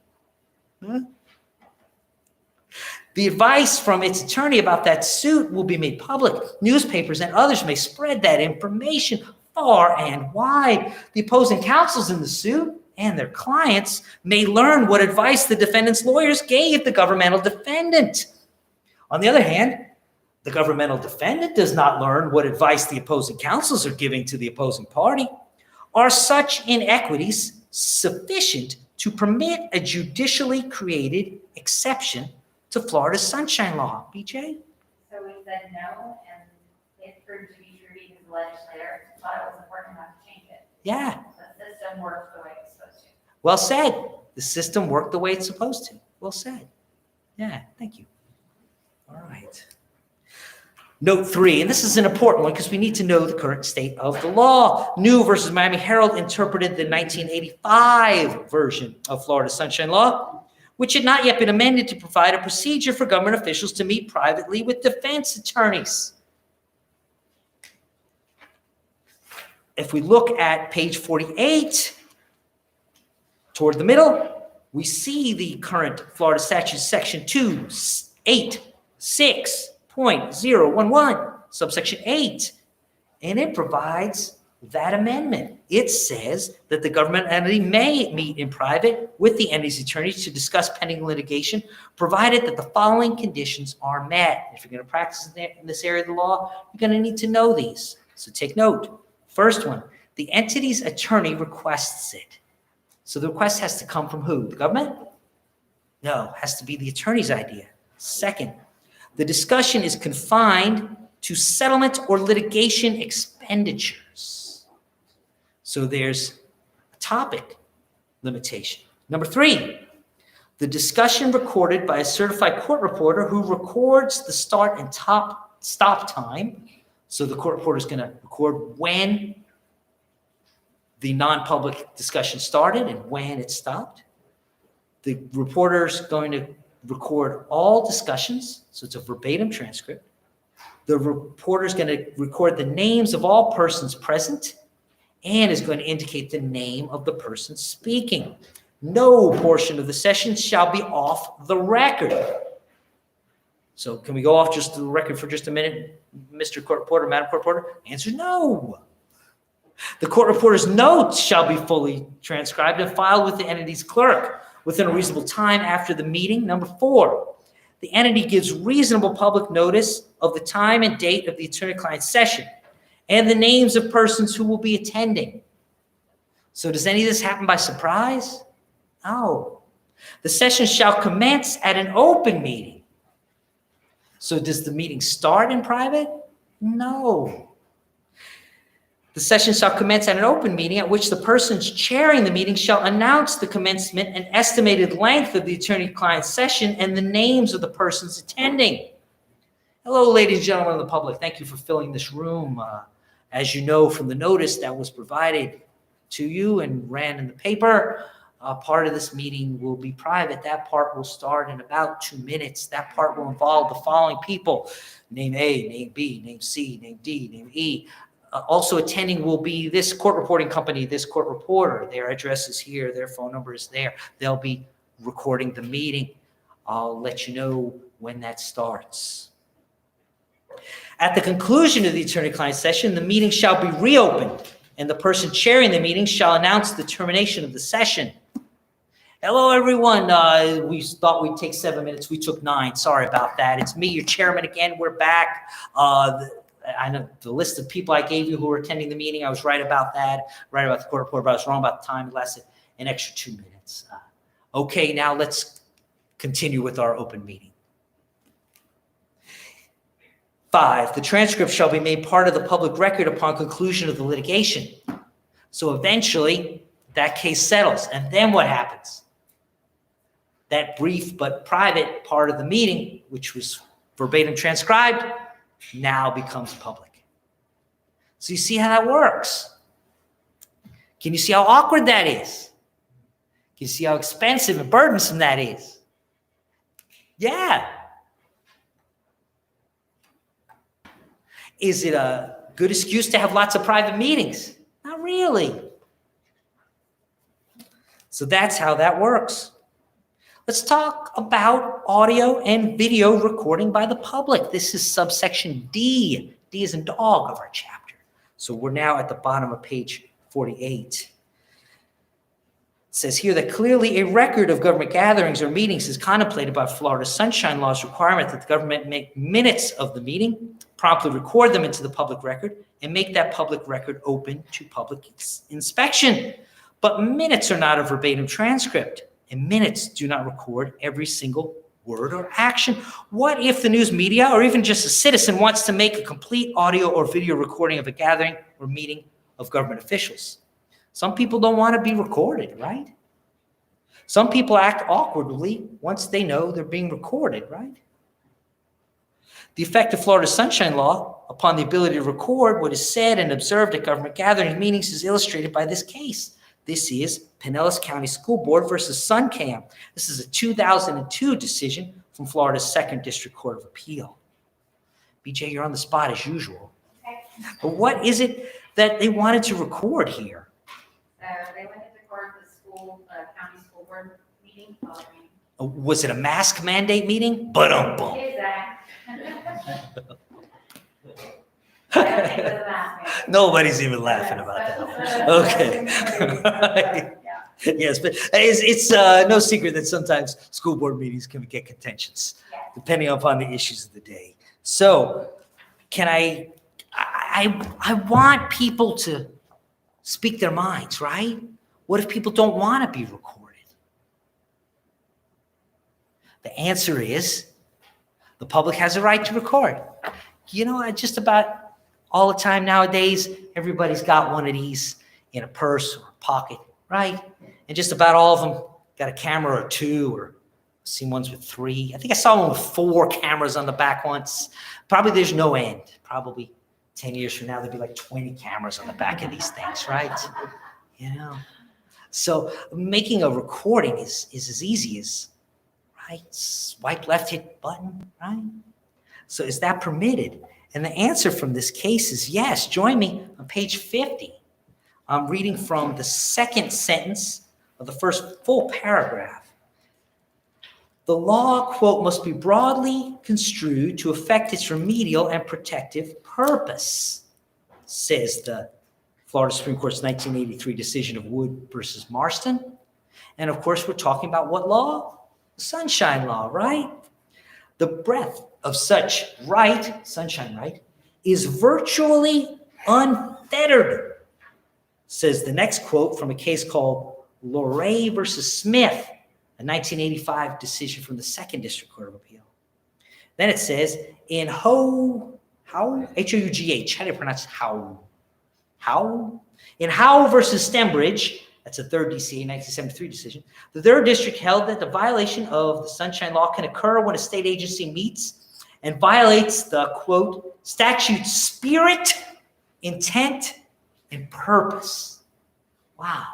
The advice from its attorney about that suit will be made public. Newspapers and others may spread that information far and wide. The opposing counsels in the suit and their clients may learn what advice the defendant's lawyers gave the governmental defendant. On the other hand, the governmental defendant does not learn what advice the opposing counsels are giving to the opposing party. Are such inequities sufficient to permit a judicially created exception to Florida's Sunshine Law? BJ? So we said no, and it proved to be true because the legislature thought it was important enough to change it. Yeah. The system worked the way it's supposed to. Well said. The system worked the way it's supposed to. Well said. Yeah, thank you. All right. Note 3, and this is an important one because we need to know the current state of the law. New versus Miami Herald interpreted the 1985 version of Florida Sunshine Law, which had not yet been amended to provide a procedure for government officials to meet privately with defense attorneys. If we look at page 48, toward the middle, we see the current Florida statute, section 286.011, subsection 8, and it provides that amendment. It says that the government entity may meet in private with the entity's attorneys to discuss pending litigation, provided that the following conditions are met. If you're going to practice in this area of the law, you're going to need to know these. So take note. First one, the entity's attorney requests it. So the request has to come from who? The government? No, it has to be the attorney's idea. Second, the discussion is confined to settlement or litigation expenditures. So there's a topic limitation. Number 3, the discussion recorded by a certified court reporter who records the start and stop time. So the court reporter is going to record when the non-public discussion started and when it stopped. The reporter is going to record all discussions, so it's a verbatim transcript. The reporter is going to record the names of all persons present and is going to indicate the name of the person speaking. No portion of the session shall be off the record. So can we go off just the record for just a minute, Mr. Court Reporter, Madam Court Reporter? Answer, no. The court reporter's notes shall be fully transcribed and filed with the entity's clerk within a reasonable time after the meeting. Number 4, the entity gives reasonable public notice of the time and date of the attorney-client session and the names of persons who will be attending. So does any of this happen by surprise? No. The session shall commence at an open meeting. So does the meeting start in private? No. The session shall commence at an open meeting at which the persons chairing the meeting shall announce the commencement and estimated length of the attorney-client session and the names of the persons attending. Hello, ladies and gentlemen of the public. Thank you for filling this room. As you know from the notice that was provided to you and ran in the paper, part of this meeting will be private. That part will start in about 2 minutes. That part will involve the following people: name A, name B, name C, name D, name E. Also attending will be this court reporting company, this court reporter. Their address is here. Their phone number is there. They'll be recording the meeting. I'll let you know when that starts. At the conclusion of the attorney-client session, the meeting shall be reopened, and the person chairing the meeting shall announce the termination of the session. Hello, everyone. We thought we'd take 7 minutes. We took 9. Sorry about that. It's me, your chairman again. We're back. I know the list of people I gave you who were attending the meeting, I was right about that, right about the court reporter, but I was wrong about the time. It lasted an extra 2 minutes. Okay, now let's continue with our open meeting. 5, the transcript shall be made part of the public record upon conclusion of the litigation. So eventually, that case settles. And then what happens? That brief but private part of the meeting, which was verbatim transcribed, now becomes public. So you see how that works? Can you see how awkward that is? Can you see how expensive and burdensome that is? Yeah. Is it a good excuse to have lots of private meetings? Not really. So that's how that works. Let's talk about audio and video recording by the public. This is subsection D. D is in dog of our chapter. So we're now at the bottom of page 48. It says here that clearly a record of government gatherings or meetings is contemplated by Florida Sunshine Law's requirement that the government make minutes of the meeting, promptly record them into the public record, and make that public record open to public inspection. But minutes are not a verbatim transcript, and minutes do not record every single word or action. What if the news media or even just a citizen wants to make a complete audio or video recording of a gathering or meeting of government officials? Some people don't want to be recorded, right? Some people act awkwardly once they know they're being recorded, right? The effect of Florida Sunshine Law upon the ability to record what is said and observed at government gatherings and meetings is illustrated by this case. This is Pinellas County School Board versus Suncam. This is a 2002 decision from Florida's 2nd District Court of Appeal. BJ, you're on the spot as usual. But what is it that they wanted to record here? So they went to record the school, county school board meeting. Was it a mask mandate meeting? Ba-dum-bum. I don't think it was a mask mandate. Nobody's even laughing about that. Okay. Yes, but it's no secret that sometimes school board meetings can get contentious, depending upon the issues of the day. So, can I want people to speak their minds, right? What if people don't want to be recorded? The answer is the public has a right to record. You know, just about all the time nowadays, everybody's got one of these in a purse or a pocket, right? And just about all of them got a camera or two, or I've seen ones with 3. I think I saw one with 4 cameras on the back once. Probably there's no end. Probably 10 years from now, there'll be like 20 cameras on the back of these things, right? You know? So making a recording is as easy as, right? Swipe left, hit button, right? So is that permitted? And the answer from this case is yes. Join me on page 50. I'm reading from the 2nd sentence of the first full paragraph. The law, quote, must be broadly construed to affect its remedial and protective purpose, says the Florida Supreme Court's 1983 decision of Wood versus Marston. And of course, we're talking about what law? The Sunshine Law, right? The breadth of such right, sunshine right, is virtually unfettered, says the next quote from a case called Loray versus Smith, a 1985 decision from the 2nd District Court of Appeal. Then it says, in Hough, H-O-U-G-H, how do you pronounce Hough? In Hough versus Stembridge, that's a 3rd DCA 1973 decision, the 3rd District held that the violation of the Sunshine Law can occur when a state agency meets and violates the, quote, statute's spirit, intent, and purpose. Wow.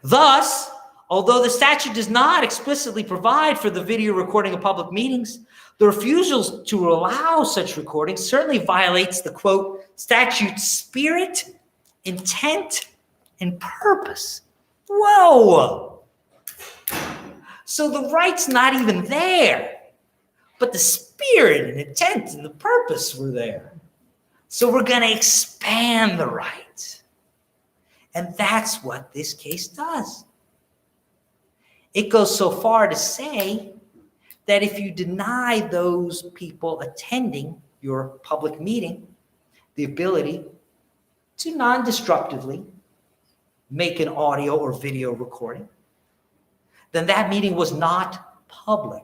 Thus, although the statute does not explicitly provide for the video recording of public meetings, the refusal to allow such recording certainly violates the, quote, statute's spirit, intent, and purpose. Whoa! So the right's not even there, but the spirit and intent and the purpose were there. So we're going to expand the right. And that's what this case does. It goes so far to say that if you deny those people attending your public meeting the ability to non-destructively make an audio or video recording, then that meeting was not public.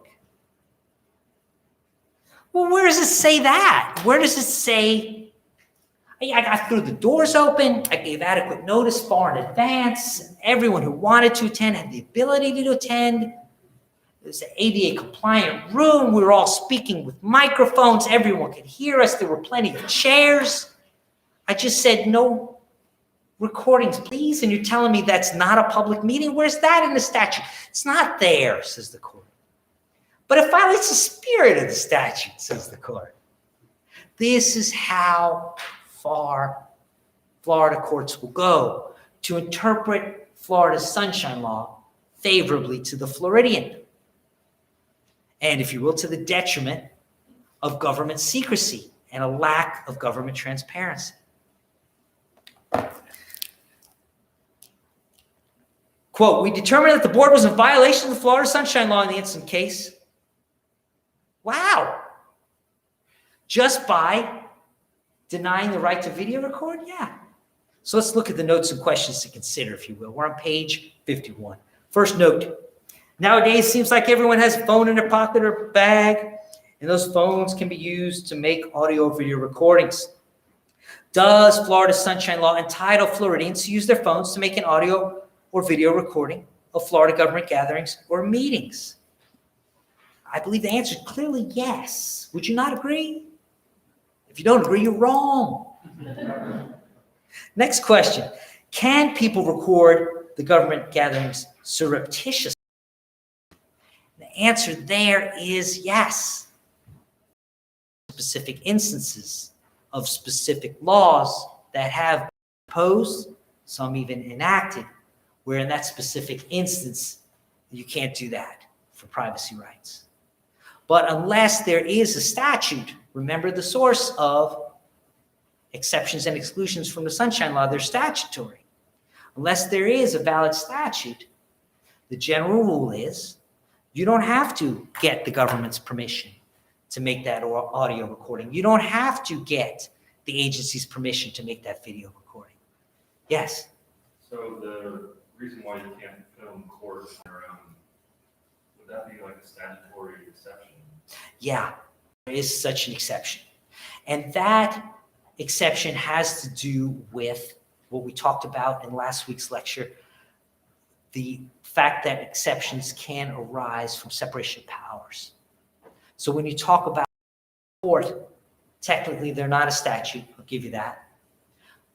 Well, where does it say that? Where does it say, I got through the doors open, I gave adequate notice far in advance, everyone who wanted to attend had the ability to attend, it was an ADA compliant room, we were all speaking with microphones, everyone could hear us, there were plenty of chairs. I just said no recordings, please, and you're telling me that's not a public meeting? Where's that in the statute? It's not there, says the court. But it violates the spirit of the statute, says the court. This is how far Florida courts will go to interpret Florida's Sunshine Law favorably to the Floridian. And if you will, to the detriment of government secrecy and a lack of government transparency. Quote, we determined that the board was in violation of the Florida Sunshine Law in the instant case. Wow. Just by denying the right to video record? Yeah. So let's look at the notes and questions to consider, if you will. We're on page 51. First note, nowadays it seems like everyone has a phone in their pocket or bag, and those phones can be used to make audio or video recordings. Does Florida Sunshine Law entitle Floridians to use their phones to make an audio or video recording of Florida government gatherings or meetings? I believe the answer is clearly yes. Would you not agree? If you don't agree, you're wrong. Next question. Can people record the government gatherings surreptitiously? The answer there is yes. Specific instances of specific laws that have been imposed, some even enacted, where in that specific instance, you can't do that for privacy rights. But unless there is a statute, remember the source of exceptions and exclusions from the Sunshine Law, they're statutory. Unless there is a valid statute, the general rule is you don't have to get the government's permission to make that audio recording. You don't have to get the agency's permission to make that video recording. Yes? So the reason why you can't film courts on your own, would that be like a statutory exception? Yeah, there is such an exception. And that exception has to do with what we talked about in last week's lecture, the fact that exceptions can arise from separation of powers. So when you talk about court, technically they're not a statute, I'll give you that.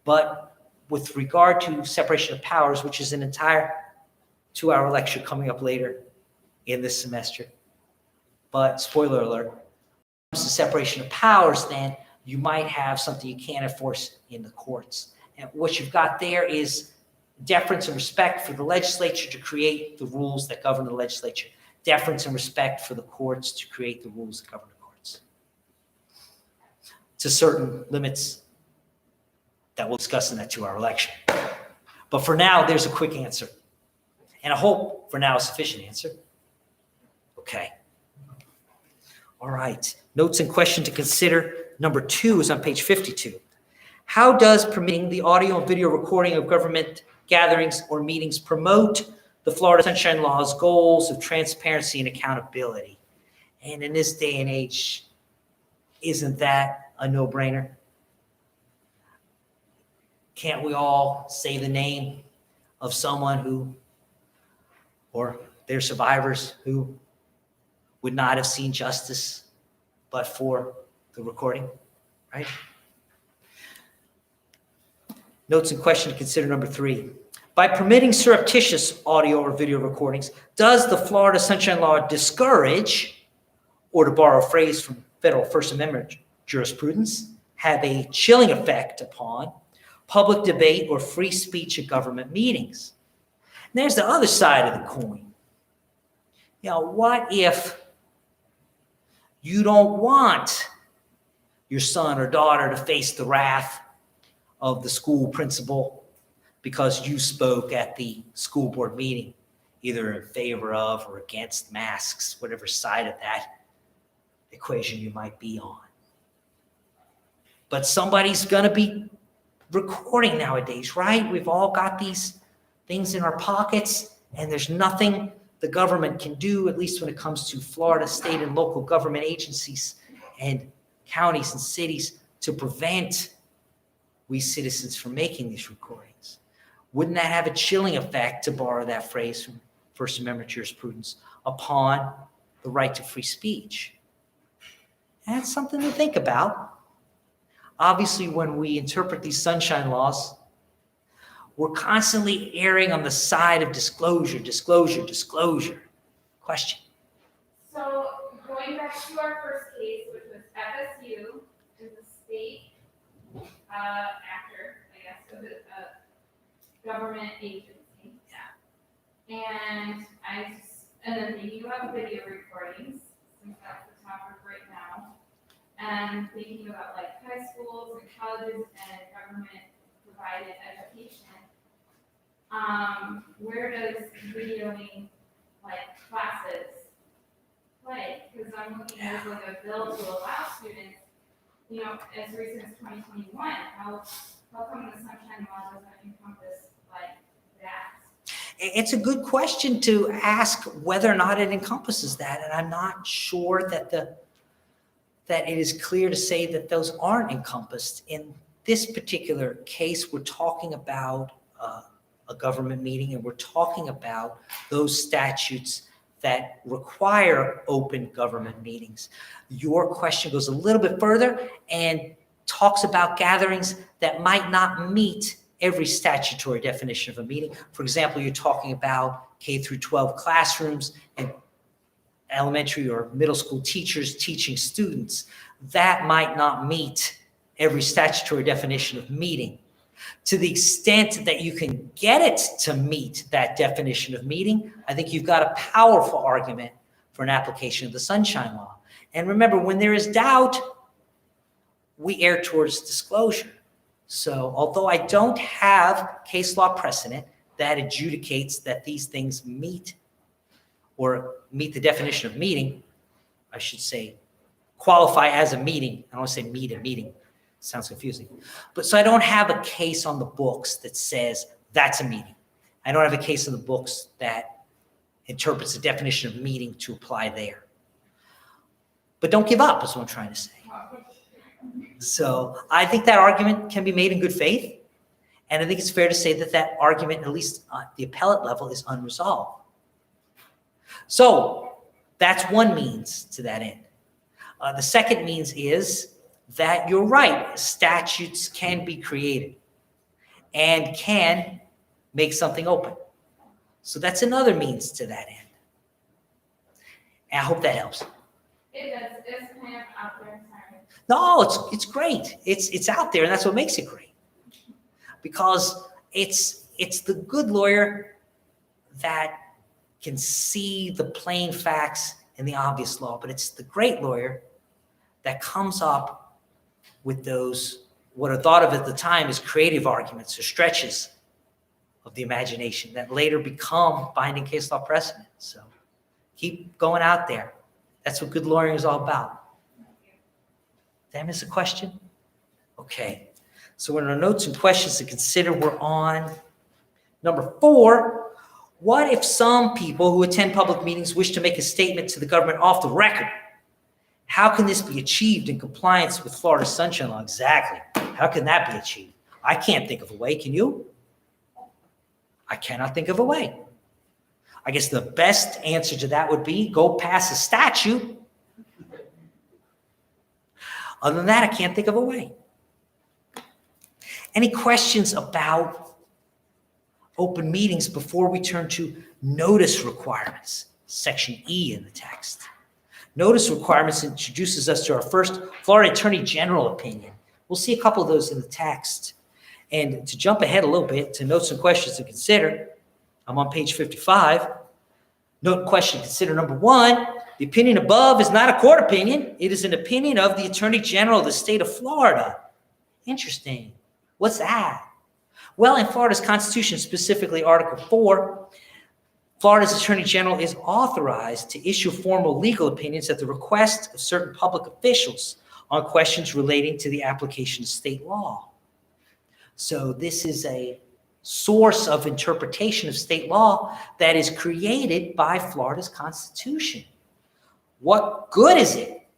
But with regard to separation of powers, which is an entire 2-hour lecture coming up later in this semester, but spoiler alert, when it comes to separation of powers, then you might have something you can't enforce in the courts. And what you've got there is deference and respect for the legislature to create the rules that govern the legislature. Deference and respect for the courts to create the rules that govern the courts. To certain limits that we'll discuss in that 2-hour lecture. But for now, there's a quick answer. And I hope for now a sufficient answer. Okay. All right. Notes and question to consider. Number 2 is on page 52. How does permitting the audio and video recording of government gatherings or meetings promote the Florida Sunshine Law's goals of transparency and accountability? And in this day and age, isn't that a no-brainer? Can't we all say the name of someone who, or their survivors who would not have seen justice but for the recording, right? Notes and question to consider number 3. By permitting surreptitious audio or video recordings, does the Florida Sunshine Law discourage, or to borrow a phrase from federal First Amendment jurisprudence, have a chilling effect upon public debate or free speech at government meetings? And there's the other side of the coin. You know, what if you don't want your son or daughter to face the wrath of the school principal because you spoke at the school board meeting, either in favor of or against masks, whatever side of that equation you might be on. But somebody's going to be recording nowadays, right? We've all got these things in our pockets, and there's nothing the government can do, at least when it comes to Florida state and local government agencies and counties and cities, to prevent we citizens from making these recordings. Wouldn't that have a chilling effect, to borrow that phrase from First Amendment jurisprudence, upon the right to free speech? And that's something to think about. Obviously, when we interpret these sunshine laws, we're constantly erring on the side of disclosure. Question? So going back to our first case, which was FSU, is a state actor, I guess, so a government agency. Yeah. And then thinking about video recordings, since that's the topic right now, and thinking about like high schools and colleges and government provided education. Where does videoing like classes play? Because I'm looking at like a bill to allow students, you know, as recent as 2021. How come the Sunshine Law doesn't encompass like that? It's a good question to ask whether or not it encompasses that, and I'm not sure that it is clear to say that those aren't encompassed. In this particular case, we're talking about a government meeting, and we're talking about those statutes that require open government meetings. Your question goes a little bit further and talks about gatherings that might not meet every statutory definition of a meeting. For example, you're talking about K through 12 classrooms and elementary or middle school teachers teaching students. That might not meet every statutory definition of meeting. To the extent that you can get it to meet that definition of meeting, I think you've got a powerful argument for an application of the Sunshine Law. And remember, when there is doubt, we err towards disclosure. So although I don't have case law precedent that adjudicates that these things meet the definition of meeting, I should say qualify as a meeting. I don't want to say meet a meeting. Sounds confusing. But so I don't have a case on the books that says that's a meeting. I don't have a case on the books that interprets the definition of meeting to apply there. But don't give up is what I'm trying to say. So I think that argument can be made in good faith. And I think it's fair to say that that argument, at least at the appellate level, is unresolved. So that's one means to that end. The second means is that you're right. Statutes can be created and can make something open. So that's another means to that end. And I hope that helps. It does. It's kind of out there. Sorry. No, it's great. It's out there, and that's what makes it great. Because it's the good lawyer that can see the plain facts and the obvious law, but it's the great lawyer that comes up with those, what are thought of at the time as creative arguments or stretches of the imagination that later become binding case law precedent. So keep going out there. That's what good lawyering is all about. Did I miss a question? Okay. So in our notes and questions to consider, we're on number 4. What if some people who attend public meetings wish to make a statement to the government off the record? How can this be achieved in compliance with Florida's Sunshine Law? Exactly. How can that be achieved? I can't think of a way. Can you? I cannot think of a way. I guess the best answer to that would be go pass a statute. Other than that, I can't think of a way. Any questions about open meetings before we turn to notice requirements, section E in the text? Notice requirements introduces us to our first Florida Attorney General opinion. We'll see a couple of those in the text. And to jump ahead a little bit to notes and questions to consider, I'm on page 55. Note and question to consider number 1, the opinion above is not a court opinion. It is an opinion of the Attorney General of the state of Florida. Interesting. What's that? Well, in Florida's Constitution, specifically Article 4, Florida's Attorney General is authorized to issue formal legal opinions at the request of certain public officials on questions relating to the application of state law. So this is a source of interpretation of state law that is created by Florida's Constitution. What good is it?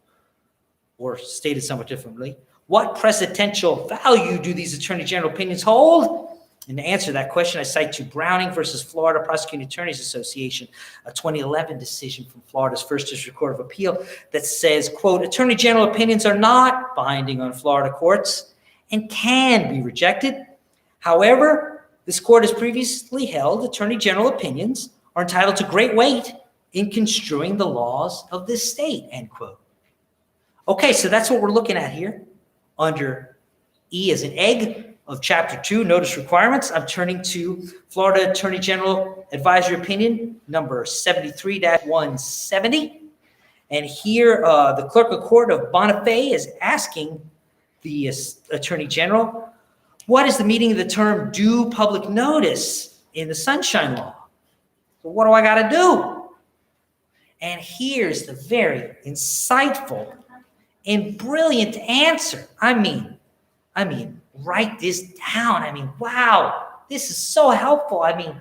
Or stated somewhat differently, what precedential value do these Attorney General opinions hold? And to answer that question, I cite to Browning versus Florida Prosecuting Attorneys Association, a 2011 decision from Florida's First District Court of Appeal that says, quote, Attorney General opinions are not binding on Florida courts and can be rejected. However, this court has previously held Attorney General opinions are entitled to great weight in construing the laws of this state, end quote. Okay, so that's what we're looking at here under E as in egg of Chapter 2, Notice Requirements. I'm turning to Florida Attorney General Advisory Opinion number 73-170. And here, the Clerk of Court of Bonifay is asking the Attorney General, what is the meaning of the term due public notice in the Sunshine Law? So what do I got to do? And here's the very insightful and brilliant answer. I mean, write this down. I mean, wow, this is so helpful. I mean,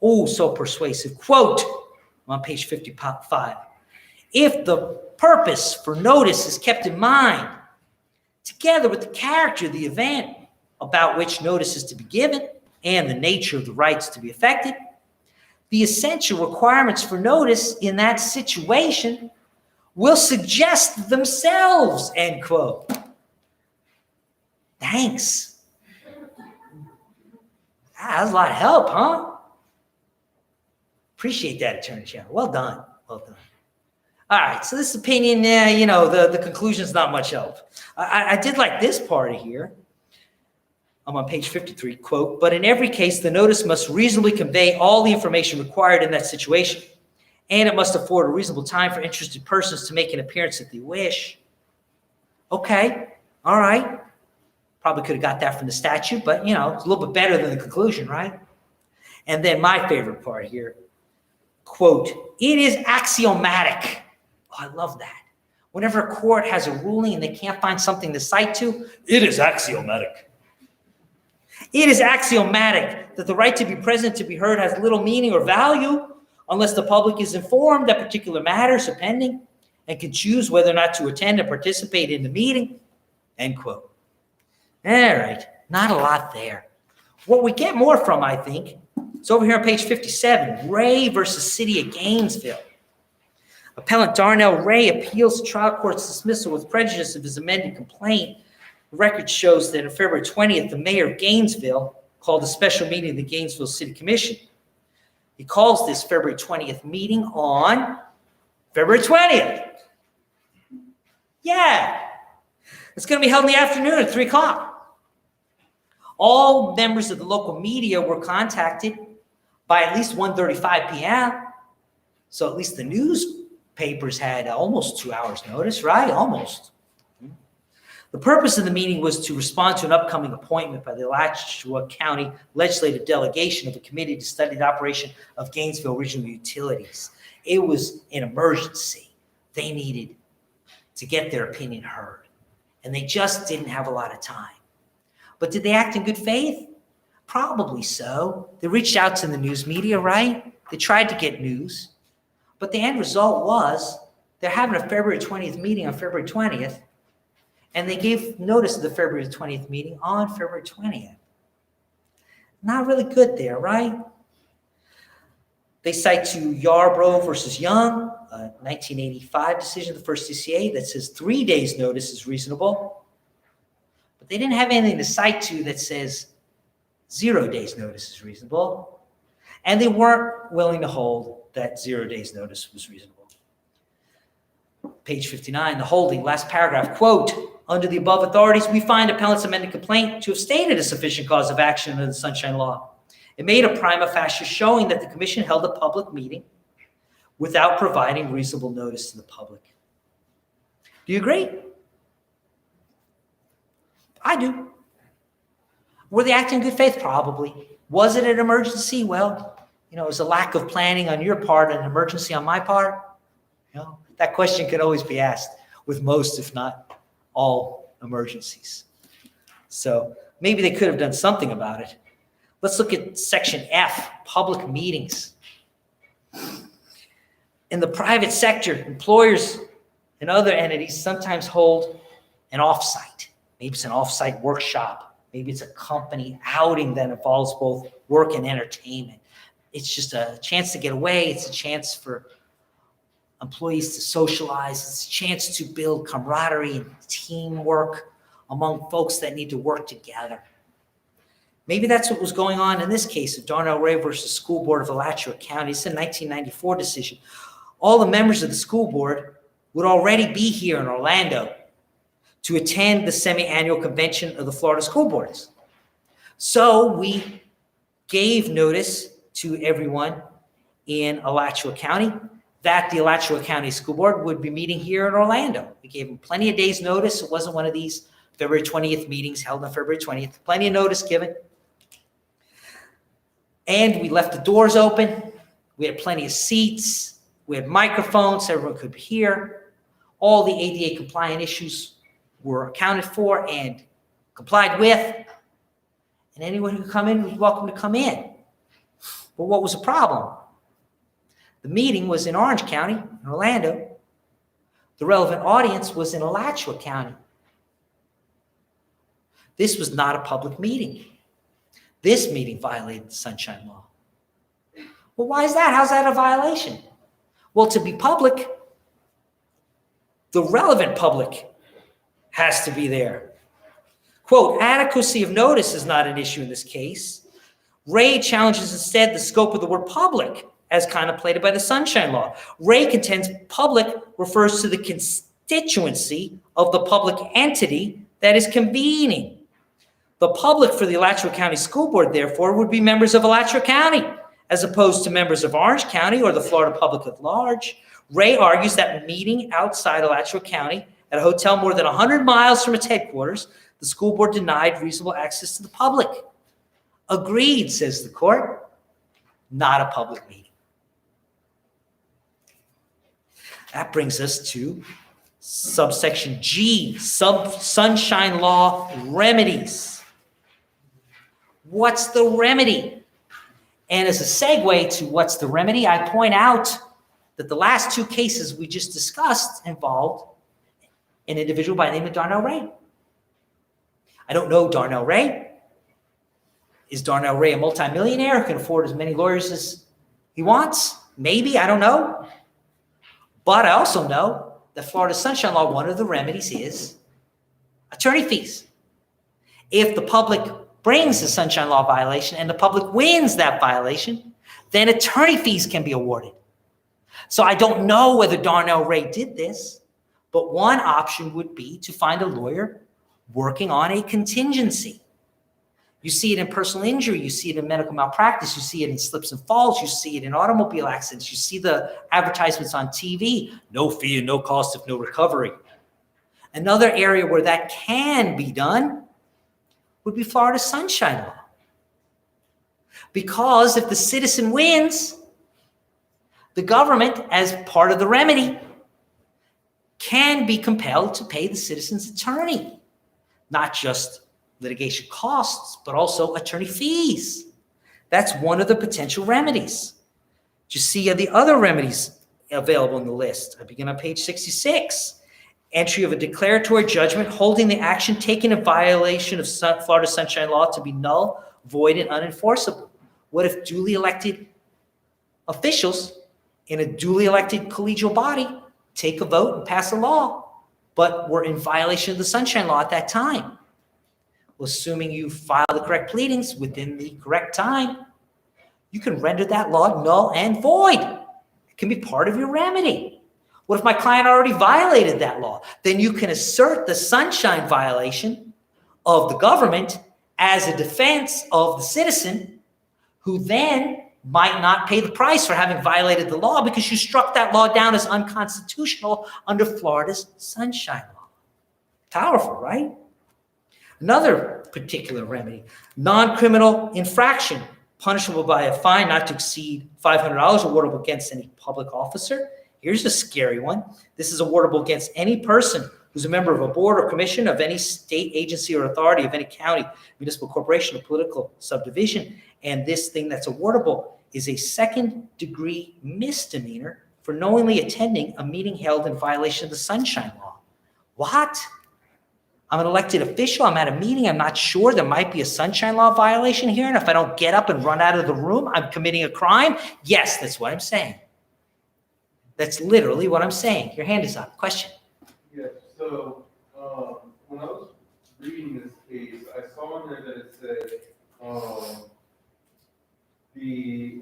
oh, so persuasive. Quote on page 55. If the purpose for notice is kept in mind, together with the character of the event about which notice is to be given and the nature of the rights to be affected, the essential requirements for notice in that situation will suggest themselves, end quote. Thanks. That's a lot of help, huh? Appreciate that, Attorney General. Well done. Well done. All right, so this opinion, the conclusion's not much help. I did like this part here. I'm on page 53, quote, but in every case, the notice must reasonably convey all the information required in that situation, and it must afford a reasonable time for interested persons to make an appearance if they wish. Okay, all right. Probably could have got that from the statute, but, it's a little bit better than the conclusion, right? And then my favorite part here, quote, it is axiomatic. Oh, I love that. Whenever a court has a ruling and they can't find something to cite to, it is axiomatic. It is axiomatic that the right to be present, to be heard, has little meaning or value unless the public is informed that particular matters are pending and can choose whether or not to attend and participate in the meeting, end quote. All right, not a lot there. What we get more from, I think, is over here on page 57, Ray versus City of Gainesville. Appellant Darnell Ray appeals the trial court's dismissal with prejudice of his amended complaint. The record shows that on February 20th, the mayor of Gainesville called a special meeting of the Gainesville City Commission. He calls this February 20th meeting on February 20th. Yeah. It's going to be held in the afternoon at 3 o'clock. All members of the local media were contacted by at least 1:35 p.m. So at least the newspapers had almost 2 hours notice, right? Almost. The purpose of the meeting was to respond to an upcoming appointment by the Alachua County Legislative Delegation of a committee to study the operation of Gainesville Regional Utilities. It was an emergency. They needed to get their opinion heard, and they just didn't have a lot of time. But did they act in good faith? Probably so. They reached out to the news media, right? They tried to get news. But the end result was they're having a February 20th meeting on February 20th, and they gave notice of the February 20th meeting on February 20th. Not really good there, right? They cite to Yarbrough versus Young, a 1985 decision of the first CCA that says 3 days notice is reasonable. But they didn't have anything to cite to that says 0 days notice is reasonable. And they weren't willing to hold that 0 days notice was reasonable. Page 59, the holding, last paragraph, quote, under the above authorities, we find appellant's amended complaint to have stated a sufficient cause of action under the Sunshine Law. It made a prima facie showing that the commission held a public meeting without providing reasonable notice to the public. Do you agree? I do. Were they acting in good faith? Probably. Was it an emergency? Well, it was a lack of planning on your part, an emergency on my part. That question can always be asked with most, if not all, emergencies. So maybe they could have done something about it. Let's look at section F, public meetings. In the private sector, employers and other entities sometimes hold an offsite. Maybe it's an offsite workshop. Maybe it's a company outing that involves both work and entertainment. It's just a chance to get away. It's a chance for employees to socialize. It's a chance to build camaraderie and teamwork among folks that need to work together. Maybe that's what was going on in this case of Darnell Ray versus School Board of Alachua County. It's a 1994 decision. All the members of the school board would already be here in Orlando to attend the semi-annual convention of the Florida School Boards. So we gave notice to everyone in Alachua County that the Alachua County School Board would be meeting here in Orlando. We gave them plenty of days' notice. It wasn't one of these February 20th meetings held on February 20th. Plenty of notice given. And we left the doors open. We had plenty of seats. We had microphones so everyone could hear. All the ADA compliant issues were accounted for and complied with. And anyone who could come in was welcome to come in. But what was the problem? The meeting was in Orange County, in Orlando. The relevant audience was in Alachua County. This was not a public meeting. This meeting violated the Sunshine Law. Well, why is that? How's that a violation? Well, to be public, the relevant public has to be there. Quote, adequacy of notice is not an issue in this case. Ray challenges instead the scope of the word public as contemplated by the Sunshine Law. Ray contends public refers to the constituency of the public entity that is convening. The public for the Alachua County School Board, therefore, would be members of Alachua County, as opposed to members of Orange County or the Florida public at large. Ray argues that meeting outside Alachua County at a hotel more than 100 miles from its headquarters, the school board denied reasonable access to the public. Agreed, says the court. Not a public meeting. That brings us to subsection G, Sunshine Law remedies. What's the remedy? And as a segue to what's the remedy, I point out that the last two cases we just discussed involved an individual by the name of Darnell Ray. I don't know Darnell Ray. Is Darnell Ray a multimillionaire who can afford as many lawyers as he wants? Maybe, I don't know. But I also know that Florida Sunshine Law, one of the remedies is attorney fees. If the public brings a Sunshine Law violation and the public wins that violation, then attorney fees can be awarded. So I don't know whether Darnell Ray did this, but one option would be to find a lawyer working on a contingency. You see it in personal injury, you see it in medical malpractice, you see it in slips and falls, you see it in automobile accidents, you see the advertisements on TV, no fee and no cost if no recovery. Another area where that can be done would be Florida Sunshine Law. Because if the citizen wins, the government, as part of the remedy, can be compelled to pay the citizen's attorney, not just litigation costs, but also attorney fees. That's one of the potential remedies. You see the other remedies available in the list. I begin on page 66. Entry of a declaratory judgment holding the action taken in violation of Florida Sunshine Law to be null, void, and unenforceable. What if duly elected officials in a duly elected collegial body take a vote and pass a law, but were in violation of the Sunshine Law at that time? Well, assuming you file the correct pleadings within the correct time, you can render that law null and void. It can be part of your remedy. What if my client already violated that law? Then you can assert the sunshine violation of the government as a defense of the citizen, who then might not pay the price for having violated the law because you struck that law down as unconstitutional under Florida's Sunshine Law. Powerful, right? Another particular remedy, non-criminal infraction, punishable by a fine not to exceed $500 awardable against any public officer. Here's a scary one. This is awardable against any person who's a member of a board or commission of any state agency or authority of any county, municipal corporation, or political subdivision. And this thing that's awardable is a second-degree misdemeanor for knowingly attending a meeting held in violation of the Sunshine Law. What? I'm an elected official. I'm at a meeting. I'm not sure. There might be a Sunshine Law violation here. And if I don't get up and run out of the room, I'm committing a crime. Yes, that's what I'm saying. That's literally what I'm saying. Your hand is up. Question. Yeah, so when I was reading this case, I saw in there that it said the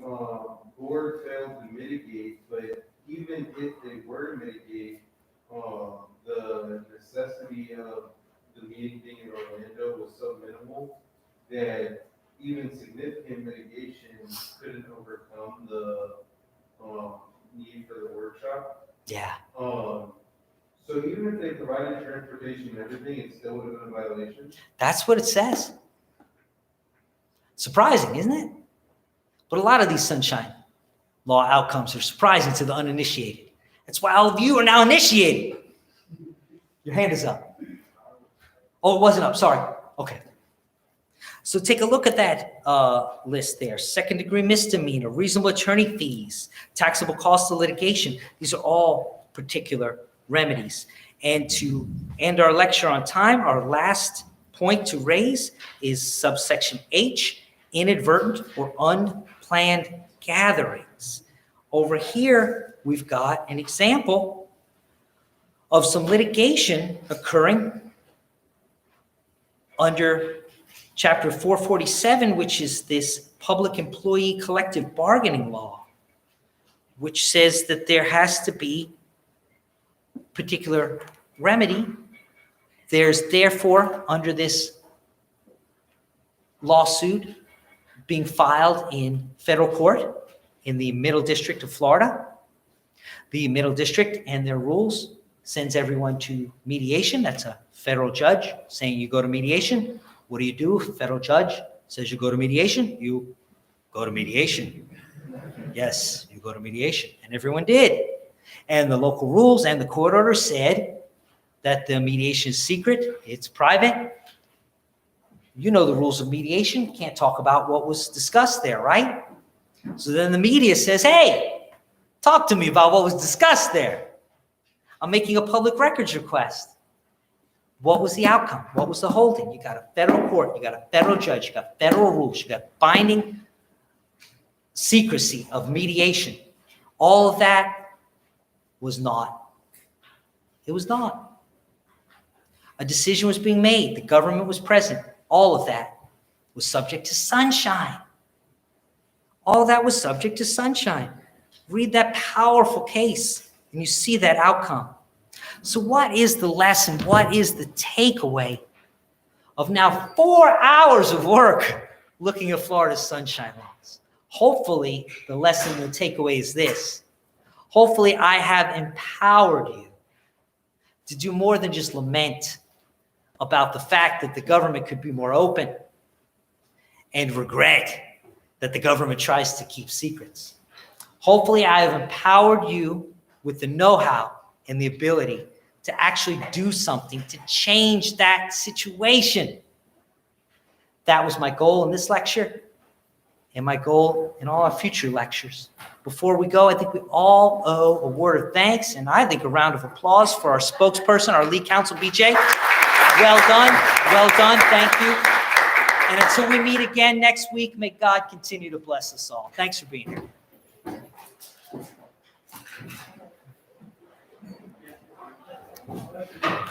board failed to mitigate, but even if they were to mitigate, the necessity of the meeting being in Orlando was so minimal that even significant mitigation couldn't overcome the need for the workshop. Yeah. So even if they provided transportation and everything, it still would have been a violation? That's what it says. Surprising, isn't it? But a lot of these Sunshine Law outcomes are surprising to the uninitiated. That's why all of you are now initiated. Your hand is up. Oh, it wasn't up. Sorry. Okay. So take a look at that list there. Second-degree misdemeanor, reasonable attorney fees, taxable cost of litigation. These are all particular remedies. And to end our lecture on time, our last point to raise is subsection H, inadvertent or unplanned gatherings. Over here, we've got an example of some litigation occurring under Chapter 447, which is this public employee collective bargaining law, which says that there has to be particular remedy. There's therefore, under this lawsuit being filed in federal court in the Middle District of Florida, the Middle District and their rules sends everyone to mediation. That's a federal judge saying you go to mediation. What do you do? Federal judge says you go to mediation. You go to mediation. Yes, you go to mediation. And everyone did. And the local rules and the court order said that the mediation is secret. It's private. You know the rules of mediation. Can't talk about what was discussed there, right? So then the media says, hey, talk to me about what was discussed there. I'm making a public records request. What was the outcome? What was the holding? You got a federal court, you got a federal judge, you got federal rules, you got binding secrecy of mediation. All of that was not. It was not. A decision was being made. The government was present. All of that was subject to sunshine. All of that was subject to sunshine. Read that powerful case and you see that outcome. So what is the lesson? What is the takeaway of now 4 hours of work looking at Florida's sunshine laws? Hopefully, the lesson, the takeaway is this. Hopefully, I have empowered you to do more than just lament about the fact that the government could be more open and regret that the government tries to keep secrets. Hopefully, I have empowered you with the know-how and the ability to actually do something to change that situation. That was my goal in this lecture and my goal in all our future lectures. Before we go, I think we all owe a word of thanks and I think a round of applause for our spokesperson, our lead counsel, BJ. Well done, thank you. And until we meet again next week, may God continue to bless us all. Thanks for being here. Thank you.